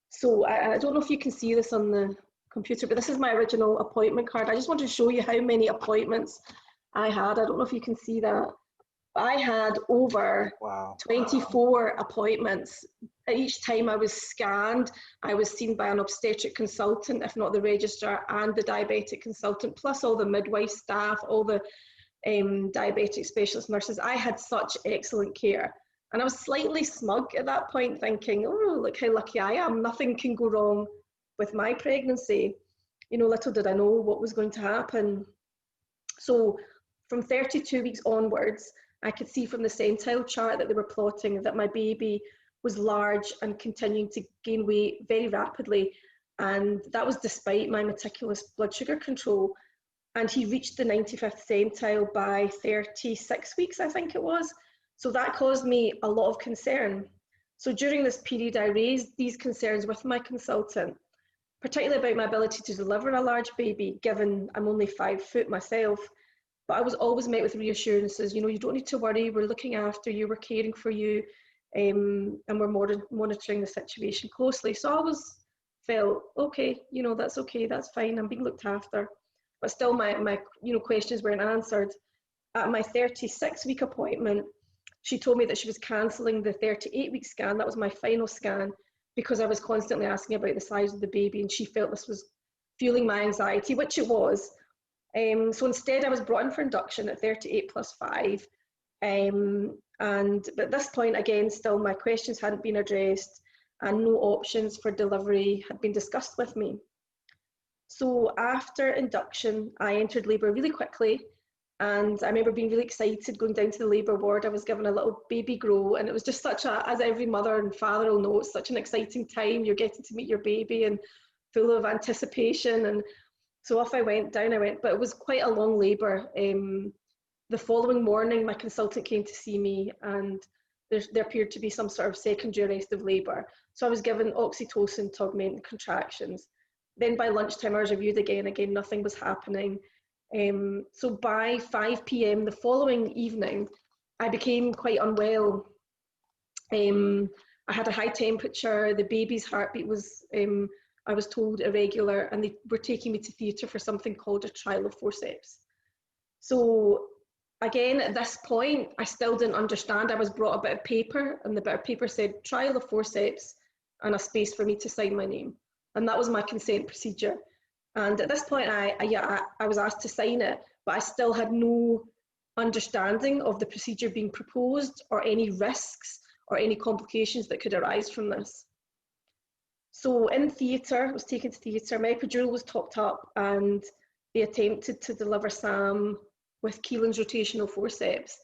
So I don't know if you can see this on the computer, but this is my original appointment card. I just want to show you how many appointments I had. I don't know if you can see that. I had over 24 appointments. Each time I was scanned, I was seen by an obstetric consultant, if not the registrar, and the diabetic consultant, plus all the midwife staff, all the diabetic specialist nurses. I had such excellent care. And I was slightly smug at that point, thinking, oh, look how lucky I am. Nothing can go wrong with my pregnancy. You know, little did I know what was going to happen. So from 32 weeks onwards, I could see from the centile chart that they were plotting that my baby was large and continuing to gain weight very rapidly. And that was despite my meticulous blood sugar control. And he reached the 95th centile by 36 weeks, I think it was. So that caused me a lot of concern. So during this period, I raised these concerns with my consultant, particularly about my ability to deliver a large baby, given I'm only 5 foot myself. But I was always met with reassurances, you know, you don't need to worry, we're looking after you, we're caring for you, and we're monitoring the situation closely. So I always felt, okay, you know, that's okay, that's fine, I'm being looked after. But still my you know, questions weren't answered. At my 36-week appointment, she told me that she was cancelling the 38-week scan, that was my final scan, because I was constantly asking about the size of the baby, and she felt this was fueling my anxiety, which it was. So instead I was brought in for induction at 38 plus 5. But at this point, again, still my questions hadn't been addressed and no options for delivery had been discussed with me. So after induction, I entered labour really quickly. And I remember being really excited going down to the labour ward. I was given a little baby grow, and it was just such a, as every mother and father will know, it's such an exciting time. You're getting to meet your baby and full of anticipation. And so off I went, down I went, but it was quite a long labour. The following morning, my consultant came to see me, and there appeared to be some sort of secondary arrest of labour. So I was given oxytocin to augment contractions. Then by lunchtime, I was reviewed again, nothing was happening. So by 5 p.m. the following evening, I became quite unwell. I had a high temperature, the baby's heartbeat was, I was told, irregular, and they were taking me to theatre for something called a trial of forceps. So again, at this point, I still didn't understand. I was brought a bit of paper, and the bit of paper said trial of forceps and a space for me to sign my name. And that was my consent procedure. And at this point, I was asked to sign it, but I still had no understanding of the procedure being proposed or any risks or any complications that could arise from this. So in theatre, I was taken to theatre, my epidural was topped up, and they attempted to deliver Sam with Keelan's rotational forceps.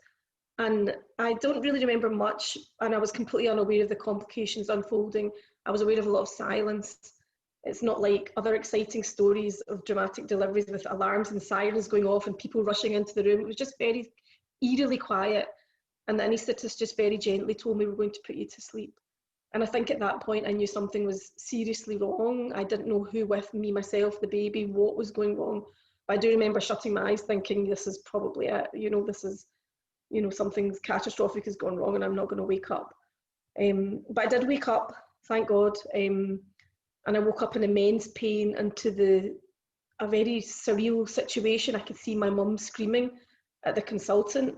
And I don't really remember much, and I was completely unaware of the complications unfolding. I was aware of a lot of silence. It's not like other exciting stories of dramatic deliveries with alarms and sirens going off and people rushing into the room. It was just very eerily quiet. And the anaesthetist just very gently told me, we're going to put you to sleep. And I think at that point I knew something was seriously wrong. I didn't know who with me, myself, the baby, what was going wrong. But I do remember shutting my eyes thinking, this is probably it. You know, this is, you know, something catastrophic has gone wrong and I'm not going to wake up. But I did wake up, thank God. And I woke up in immense pain into a very surreal situation. I could see my mum screaming at the consultant.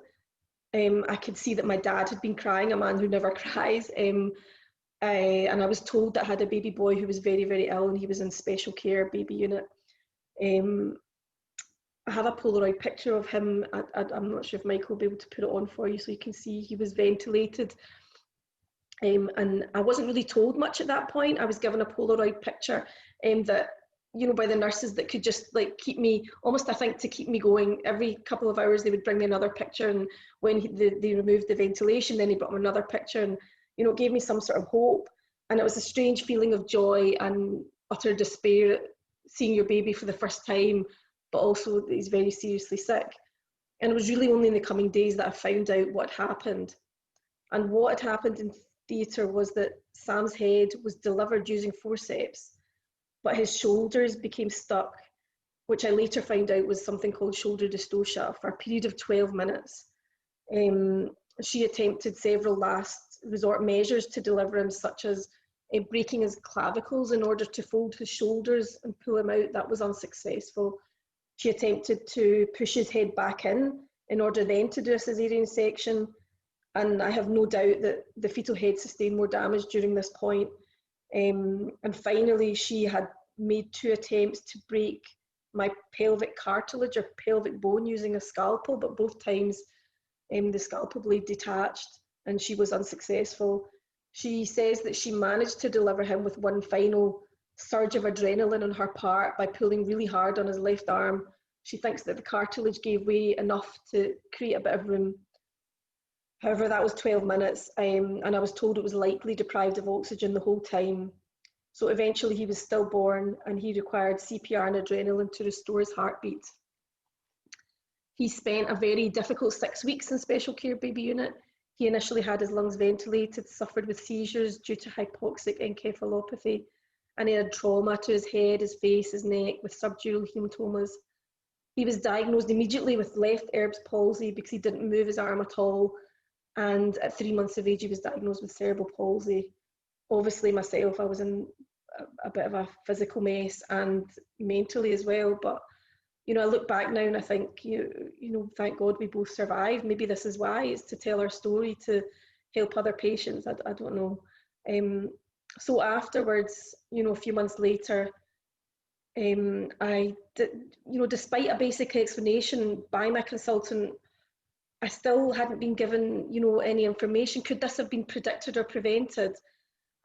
I could see that my dad had been crying, a man who never cries. And I was told that I had a baby boy who was very, very ill, and he was in special care baby unit. I have a Polaroid picture of him. I'm not sure if Michael will be able to put it on for you so you can see he was ventilated. And I wasn't really told much at that point. I was given a Polaroid picture that, you know, by the nurses that could just like keep me, almost I think to keep me going. Every couple of hours they would bring me another picture, and when they removed the ventilation, then he brought me another picture, and, you know, it gave me some sort of hope. And it was a strange feeling of joy and utter despair, seeing your baby for the first time, but also that he's very seriously sick. And it was really only in the coming days that I found out what happened. And what had happened in theatre was that Sam's head was delivered using forceps, but his shoulders became stuck, which I later found out was something called shoulder dystocia, for a period of 12 minutes. She attempted several last resort measures to deliver him, such as breaking his clavicles in order to fold his shoulders and pull him out. That was unsuccessful. She attempted to push his head back in order then to do a caesarean section. And I have no doubt that the fetal head sustained more damage during this point. And finally, she had made 2 attempts to break my pelvic cartilage or pelvic bone using a scalpel, but both times the scalpel blade detached and she was unsuccessful. She says that she managed to deliver him with one final surge of adrenaline on her part by pulling really hard on his left arm. She thinks that the cartilage gave way enough to create a bit of room. However, that was 12 minutes, and I was told it was likely deprived of oxygen the whole time. So eventually he was stillborn and he required CPR and adrenaline to restore his heartbeat. He spent a very difficult 6 weeks in special care baby unit. He initially had his lungs ventilated, suffered with seizures due to hypoxic encephalopathy, and he had trauma to his head, his face, his neck with subdural hematomas. He was diagnosed immediately with left Erb's palsy because he didn't move his arm at all. And at 3 months of age, he was diagnosed with cerebral palsy. Obviously myself, I was in a bit of a physical mess and mentally as well. But, you know, I look back now and I think, you know, thank God we both survived. Maybe this is why, it's to tell our story, to help other patients. I don't know. So afterwards, you know, a few months later, I did, you know, despite a basic explanation by my consultant, I still hadn't been given, you know, any information. Could this have been predicted or prevented?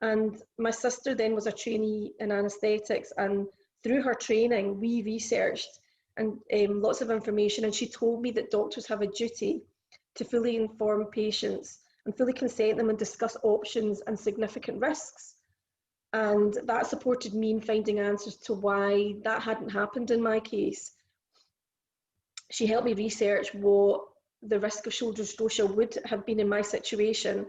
And my sister then was a trainee in anaesthetics, and through her training, we researched and lots of information, and she told me that doctors have a duty to fully inform patients and fully consent them and discuss options and significant risks. And that supported me in finding answers to why that hadn't happened in my case. She helped me research what the risk of shoulder dystocia would have been in my situation.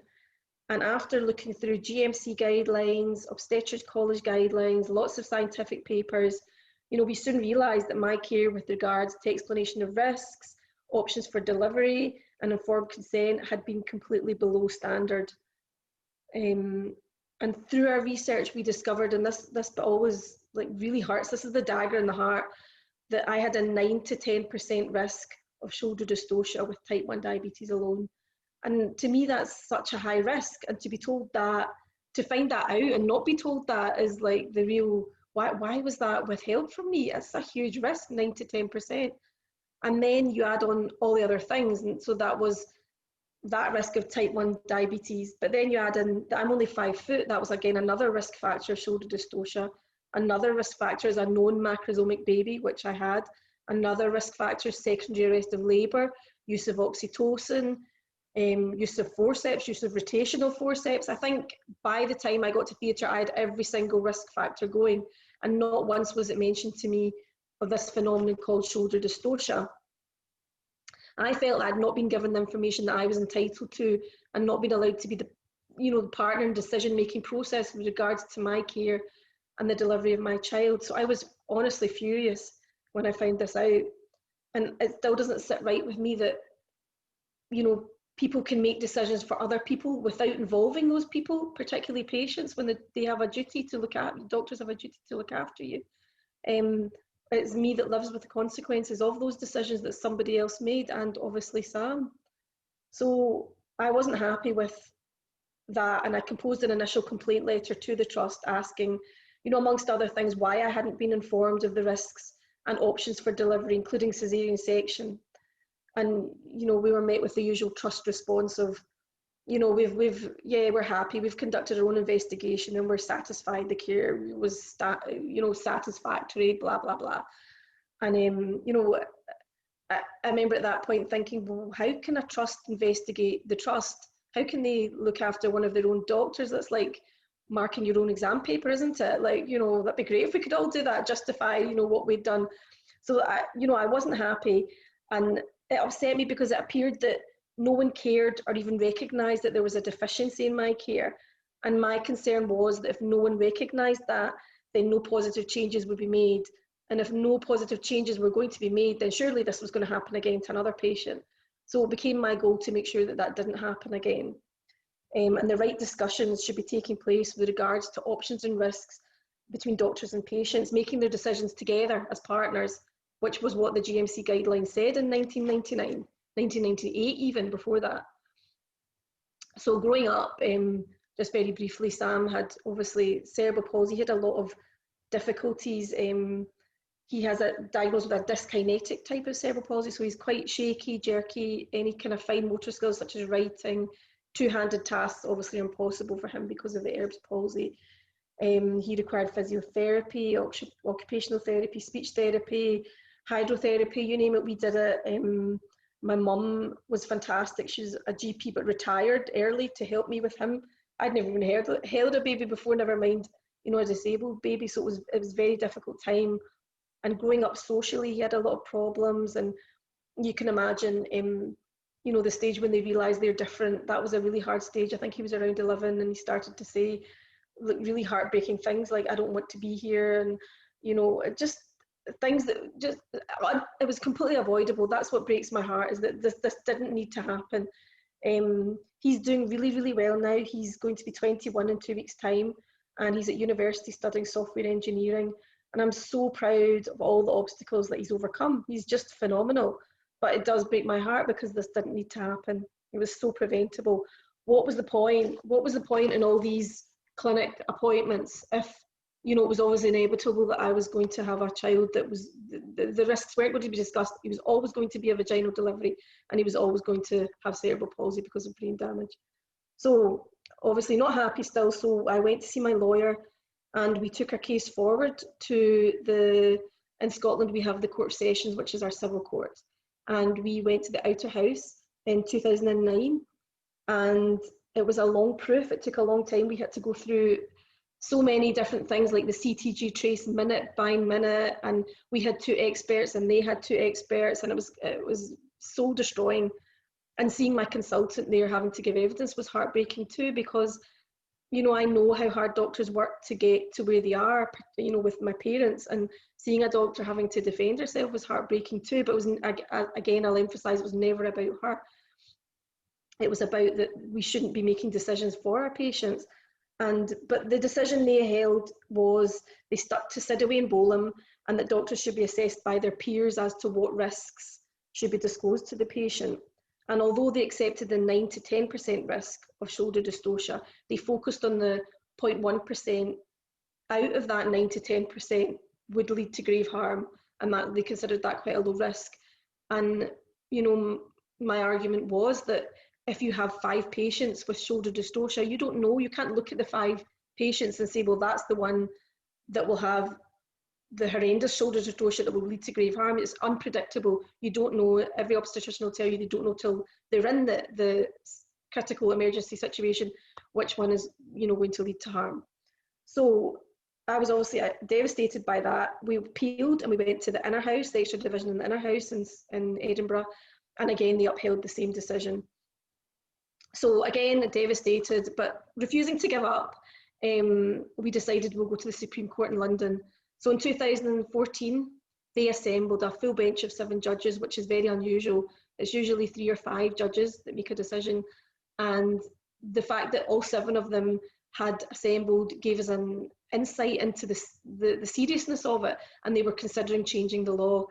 And after looking through GMC guidelines, obstetrics college guidelines, lots of scientific papers, you know, we soon realised that my care with regards to explanation of risks, options for delivery and informed consent had been completely below standard. And through our research, we discovered, and this bit always like really hurts, this is the dagger in the heart, that I had a 9 to 10% risk of shoulder dystocia with type 1 diabetes alone. And to me, that's such a high risk. And to be told that, to find that out and not be told that is like the real, why was that withheld from me? It's a huge risk, 9 to 10%. And then you add on all the other things. And so that was that risk of type 1 diabetes. But then you add in that I'm only 5 foot. That was again another risk factor of shoulder dystocia. Another risk factor is a known macrosomic baby, which I had. Another risk factor is secondary arrest of labour, use of oxytocin, use of forceps, use of rotational forceps. I think by the time I got to theatre, I had every single risk factor going, and not once was it mentioned to me of this phenomenon called shoulder dystocia. I felt I had not been given the information that I was entitled to, and not been allowed to be the, you know, the partner in decision-making process with regards to my care and the delivery of my child. So I was honestly furious when I found this out. And it still doesn't sit right with me that, you know, people can make decisions for other people without involving those people, particularly patients, when they have a duty to look at, doctors have a duty to look after you. It's me that lives with the consequences of those decisions that somebody else made, and obviously Sam. So I wasn't happy with that, and I composed an initial complaint letter to the trust asking, you know, amongst other things, why I hadn't been informed of the risks and options for delivery, including caesarean section. And, you know, we were met with the usual trust response of, you know, we're happy, we've conducted our own investigation and we're satisfied the care was, you know, satisfactory, blah, blah, blah. And, you know, I remember at that point thinking, well, how can a trust investigate the trust? How can they look after one of their own doctors? That's like marking your own exam paper, isn't it? Like, you know, that'd be great if we could all do that, justify, you know, what we'd done. So, you know, I wasn't happy, and it upset me because it appeared that no one cared or even recognised that there was a deficiency in my care. And my concern was that if no one recognised that, then no positive changes would be made. And if no positive changes were going to be made, then surely this was going to happen again to another patient. So it became my goal to make sure that that didn't happen again. and the right discussions should be taking place with regards to options and risks between doctors and patients, making their decisions together as partners, which was what the GMC guidelines said in 1999, 1998, even before that. So growing up, just very briefly, Sam had obviously cerebral palsy. He had a lot of difficulties. He has a diagnosed with a dyskinetic type of cerebral palsy, so he's quite shaky, jerky, any kind of fine motor skills such as writing, two-handed tasks obviously impossible for him because of the Erb's palsy. He required physiotherapy, occupational therapy, speech therapy, hydrotherapy, you name it, we did it. My mum was fantastic. She was a GP but retired early to help me with him. I'd never even held a baby before, never mind, you know, a disabled baby. So it was a very difficult time. And growing up socially, he had a lot of problems. And you can imagine, you know, the stage when they realised they're different, that was a really hard stage. I think he was around 11 and he started to say really heartbreaking things like, I don't want to be here. And, you know, just things that just, it was completely avoidable. That's what breaks my heart, is that this didn't need to happen. He's doing really, really well now. He's going to be 21 in 2 weeks' time, and he's at university studying software engineering. And I'm so proud of all the obstacles that he's overcome. He's just phenomenal. But it does break my heart because this didn't need to happen. It was so preventable. What was the point? What was the point in all these clinic appointments if, you know, it was always inevitable that I was going to have a child that was, the risks weren't going to be discussed. He was always going to be a vaginal delivery, and he was always going to have cerebral palsy because of brain damage. So obviously not happy still, so I went to see my lawyer and we took our case forward to in Scotland we have the Court of Sessions, which is our civil court. And we went to the Outer House in 2009, and it was a long proof. It took a long time. We had to go through so many different things like the CTG trace minute by minute, and we had 2 experts and they had 2 experts, and it was soul destroying. And seeing my consultant there having to give evidence was heartbreaking too, because, you know, I know how hard doctors work to get to where they are, you know, with my parents, and seeing a doctor having to defend herself was heartbreaking too. But it was, again, I'll emphasize, it was never about her. It was about that we shouldn't be making decisions for our patients. But the decision they held was they stuck to Sidaway and Bolam, and that doctors should be assessed by their peers as to what risks should be disclosed to the patient. And although they accepted the 9 to 10% risk of shoulder dystocia, they focused on the 0.1% out of that 9 to 10% would lead to grave harm, and that they considered that quite a low risk. And, you know, my argument was that if you have 5 patients with shoulder dystocia, you don't know, you can't look at the 5 patients and say, well, that's the one that will have the horrendous shoulder dystocia that will lead to grave harm. It's unpredictable. You don't know. Every obstetrician will tell you they don't know till they're in the critical emergency situation which one is, you know, going to lead to harm. So I was obviously devastated by that. We appealed and we went to the Inner House, the extra division in the Inner House in Edinburgh, and again they upheld the same decision. So again, devastated, but refusing to give up, we decided we'll go to the Supreme Court in London. So in 2014, they assembled a full bench of 7 judges, which is very unusual. It's usually 3 or 5 judges that make a decision. And the fact that all 7 of them had assembled gave us an insight into the seriousness of it, and they were considering changing the law.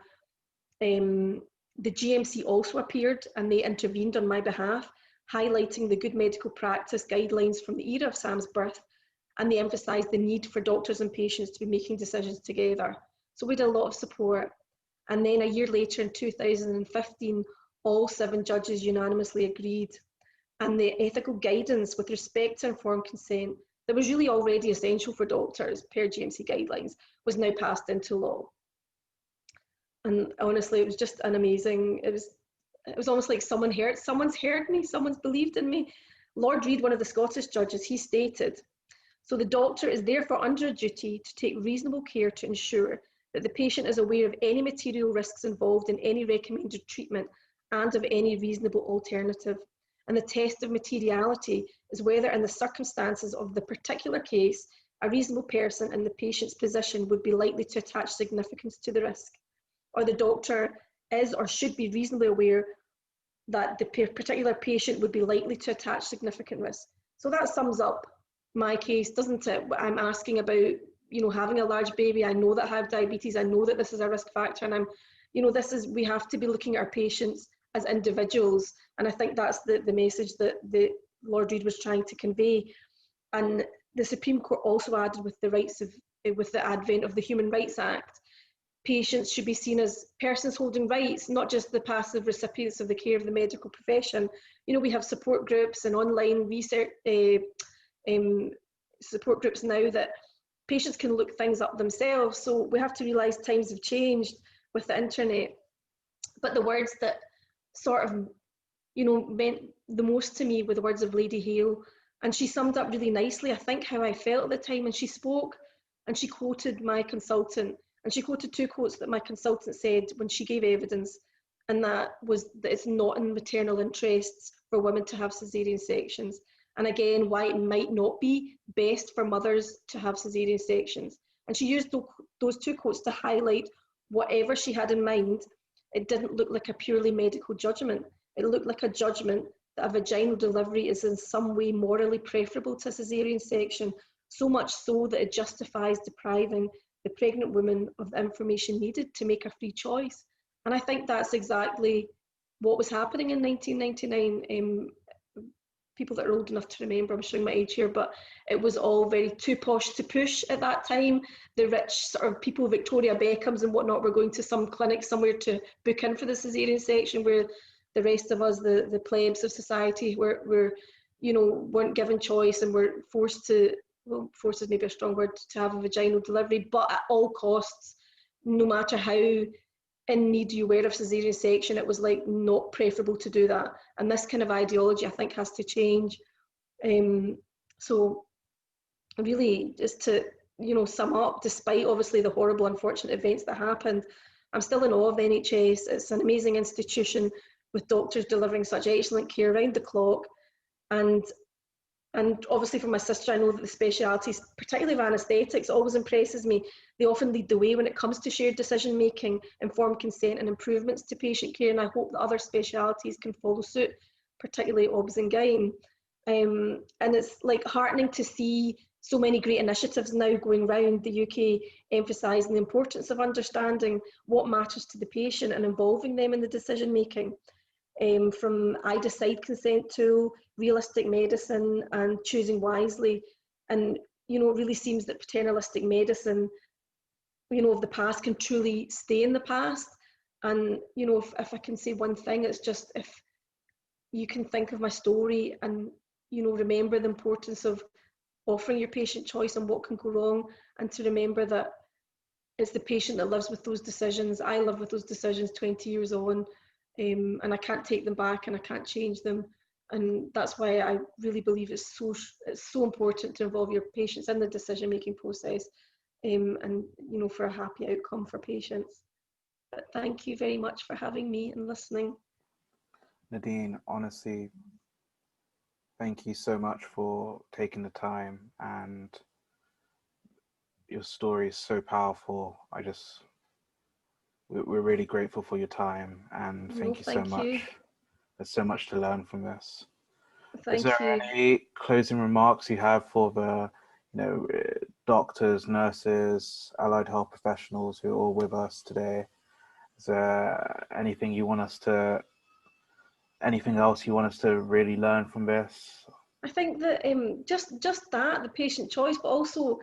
The GMC also appeared and they intervened on my behalf, highlighting the good medical practice guidelines from the era of Sam's birth, and they emphasised the need for doctors and patients to be making decisions together. So we had a lot of support. And then a year later in 2015, all 7 judges unanimously agreed. And the ethical guidance with respect to informed consent that was really already essential for doctors per GMC guidelines was now passed into law. And honestly, it was just an amazing, it was almost like someone's heard me, someone's believed in me. Lord Reid, one of the Scottish judges, he stated, "So the doctor is therefore under a duty to take reasonable care to ensure that the patient is aware of any material risks involved in any recommended treatment and of any reasonable alternative. And the test of materiality is whether in the circumstances of the particular case, a reasonable person in the patient's position would be likely to attach significance to the risk, or the doctor is or should be reasonably aware that the particular patient would be likely to attach significant risk." So that sums up my case, doesn't it? I'm asking about, you know, having a large baby. I know that I have diabetes. I know that this is a risk factor, and you know, we have to be looking at our patients as individuals. And I think that's the message that the Lord Reid was trying to convey. And the Supreme Court also added with the advent of the Human Rights Act, patients should be seen as persons holding rights, not just the passive recipients of the care of the medical profession. You know, we have support groups and online research support groups now that patients can look things up themselves. So we have to realise times have changed with the internet. But the words that sort of, you know, meant the most to me were the words of Lady Hale. And she summed up really nicely, I think, how I felt at the time. And she spoke and she quoted my consultant. And she quoted two quotes that my consultant said when she gave evidence. And that was that it's not in maternal interests for women to have caesarean sections. And again, why it might not be best for mothers to have caesarean sections. And she used those two quotes to highlight whatever she had in mind. It didn't look like a purely medical judgment. It looked like a judgment that a vaginal delivery is in some way morally preferable to a caesarean section, so much so that it justifies depriving the pregnant woman of the information needed to make a free choice. And I think that's exactly what was happening in 1999. People that are old enough to remember, I'm showing my age here, but it was all very too posh to push at that time. The rich sort of people, Victoria Beckhams and whatnot, were going to some clinic somewhere to book in for the caesarean section, where the rest of us, the plebs of society, were you know, weren't given choice and were forced to, well, forced is maybe a strong word, to have a vaginal delivery, but at all costs, no matter how in need you were of caesarean section, it was like not preferable to do that. And this kind of ideology, I think, has to change. So really, just to, you know, sum up, despite obviously the horrible, unfortunate events that happened, I'm still in awe of the NHS. It's an amazing institution with doctors delivering such excellent care around the clock. And obviously for my sister, I know that the specialities, particularly of anaesthetics, always impresses me. They often lead the way when it comes to shared decision making, informed consent and improvements to patient care, and I hope that other specialities can follow suit, particularly obs and gynae. And it's like heartening to see so many great initiatives now going round the UK emphasising the importance of understanding what matters to the patient and involving them in the decision making. From I Decide consent tool, realistic medicine and choosing wisely. And, you know, it really seems that paternalistic medicine, you know, of the past can truly stay in the past. And, you know, if I can say one thing, it's just if you can think of my story and, you know, remember the importance of offering your patient choice and what can go wrong, and to remember that it's the patient that lives with those decisions. I live with those decisions 20 years on. And I can't take them back and I can't change them. And that's why I really believe it's so important to involve your patients in the decision-making process, and, you know, for a happy outcome for patients. But thank you very much for having me and listening. Nadine, honestly, thank you so much for taking the time, and your story is so powerful. We're really grateful for your time, and thank you so much. There's so much to learn from this. Is there any closing remarks you have for the, you know, doctors, nurses, allied health professionals who are all with us today? Is there anything else you want us to really learn from this? I think that just that, the patient choice, but also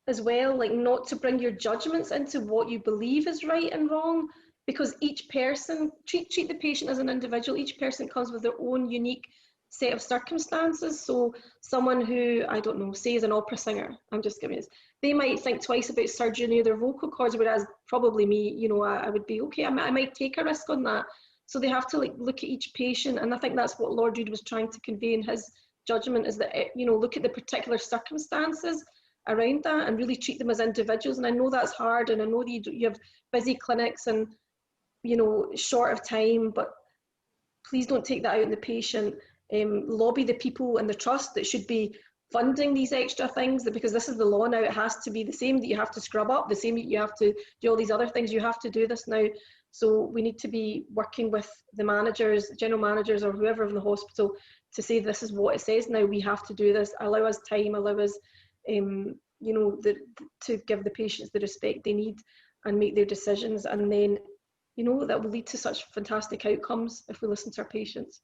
as well, like, not to bring your judgments into what you believe is right and wrong, because each person, treat the patient as an individual. Each person comes with their own unique set of circumstances. So someone who, I don't know, say is an opera singer, I'm just giving this, they might think twice about surgery near their vocal cords, whereas probably me, you know, I would be okay, I might take a risk on that. So they have to, like, look at each patient, and I think that's what Lord Reid was trying to convey in his judgment, is that, you know, look at the particular circumstances around that and really treat them as individuals. And I know that's hard, and I know that you have busy clinics and, you know, short of time, but please don't take that out on the patient. Lobby the people and the trust that should be funding these extra things, because this is the law now. It has to be the same that you have to scrub up, the same that you have to do all these other things. You have to do this now. So we need to be working with the managers, general managers or whoever in the hospital to say this is what it says now, we have to do this, allow us time, allow us you know, to give the patients the respect they need and make their decisions, and then, you know, that will lead to such fantastic outcomes if we listen to our patients.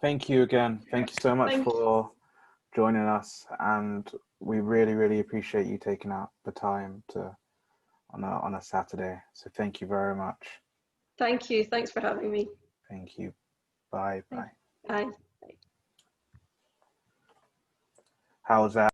Thank you again. Thank you so much for joining us, and we really, really appreciate you taking out the time to on a Saturday. So thank you very much. Thank you. Thanks for having me. Thank you. Bye. Bye. Bye. How's that?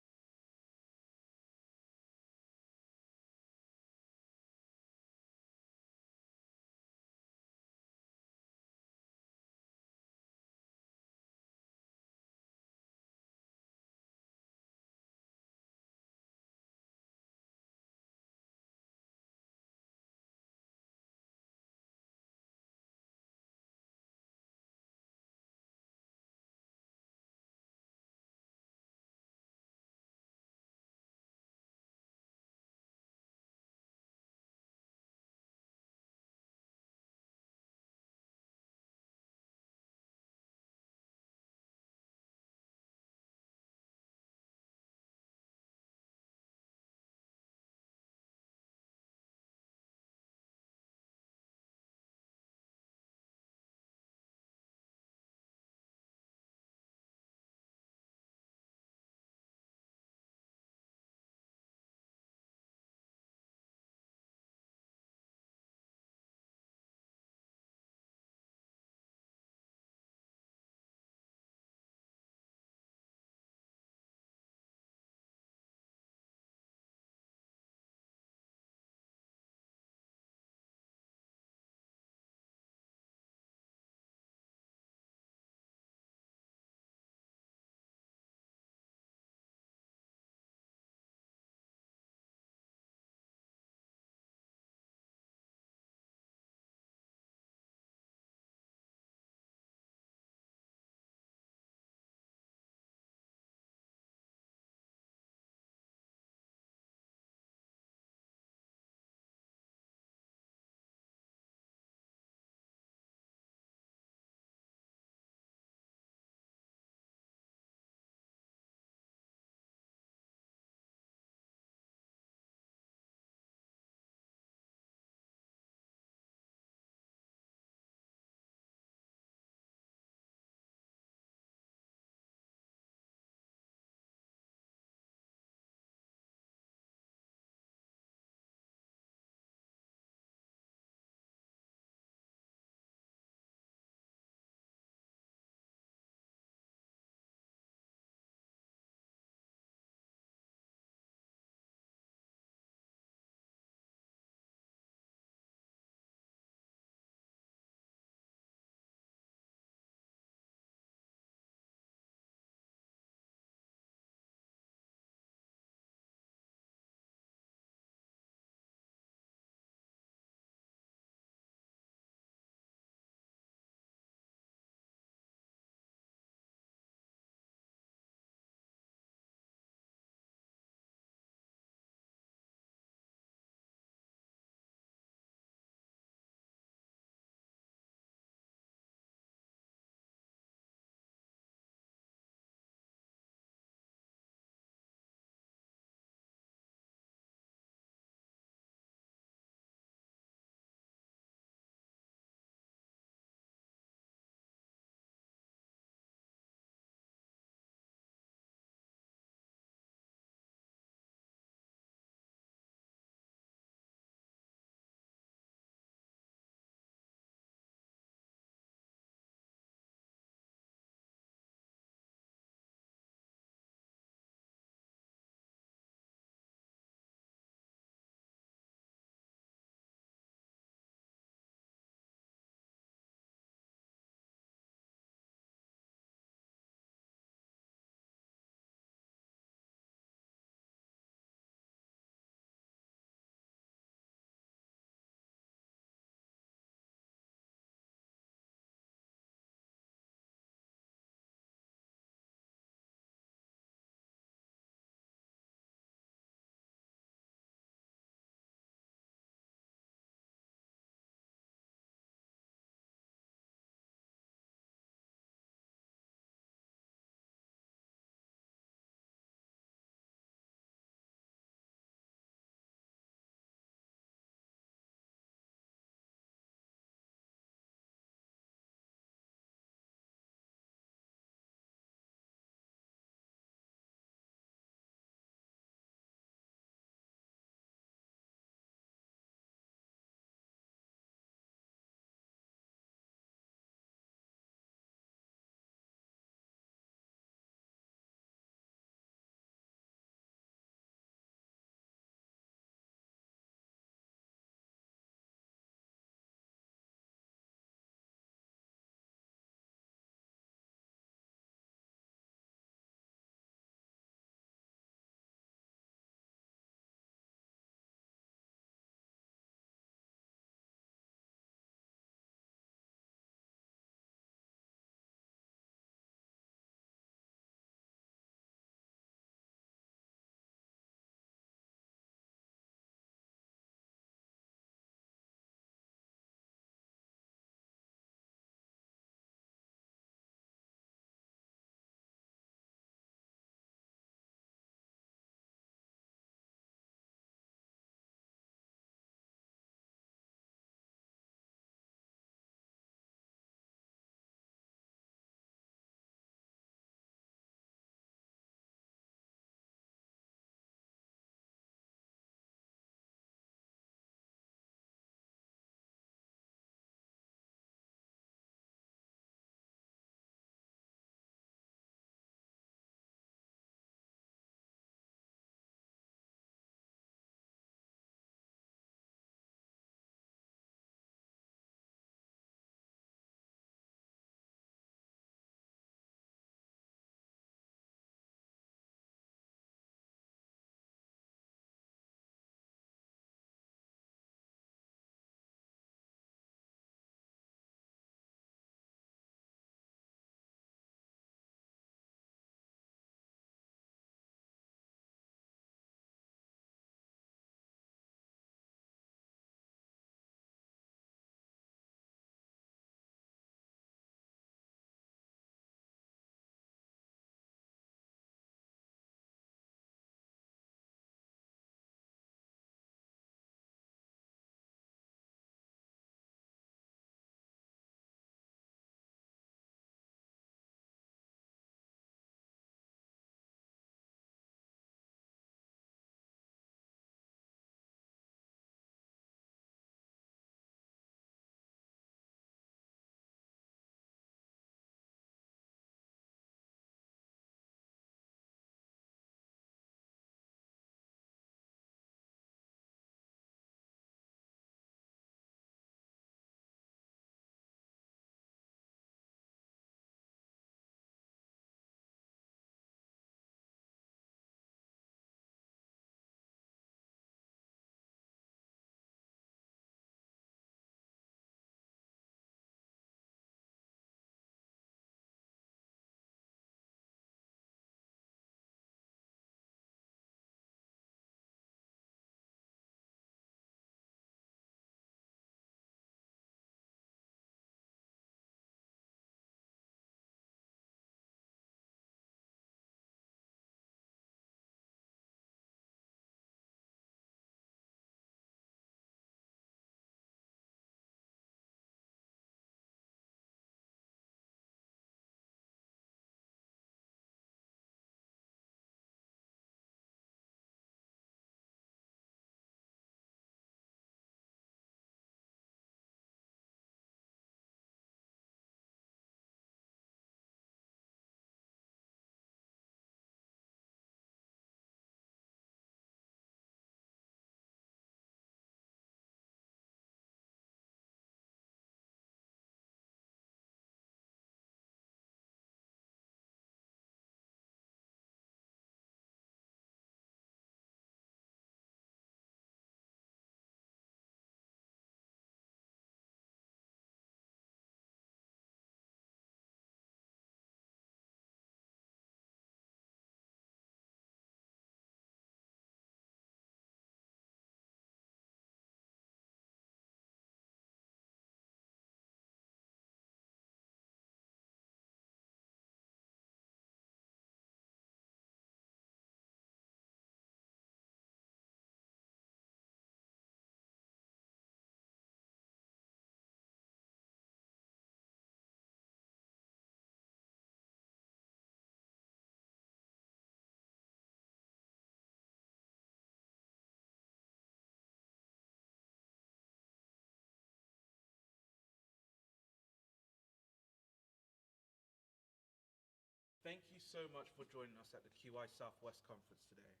Thank you so much for joining us at the QI Southwest Conference today.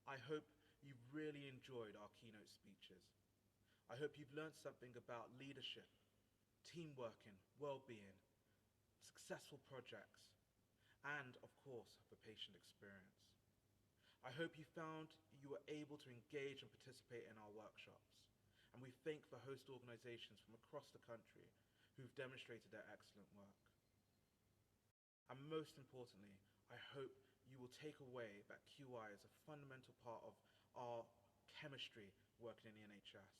I hope you've really enjoyed our keynote speeches. I hope you've learned something about leadership, teamwork and well-being, successful projects, and of course, the patient experience. I hope you found you were able to engage and participate in our workshops, and we thank the host organizations from across the country who've demonstrated their excellent work. And most importantly, I hope you will take away that QI is a fundamental part of our chemistry working in the NHS.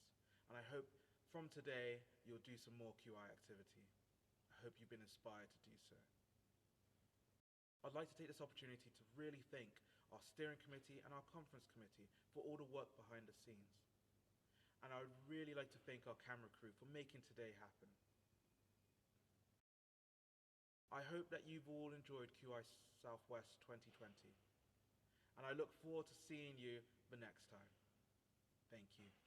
And I hope from today you'll do some more QI activity. I hope you've been inspired to do so. I'd like to take this opportunity to really thank our steering committee and our conference committee for all the work behind the scenes. And I would really like to thank our camera crew for making today happen. I hope that you've all enjoyed QI Southwest 2020, and I look forward to seeing you the next time. Thank you.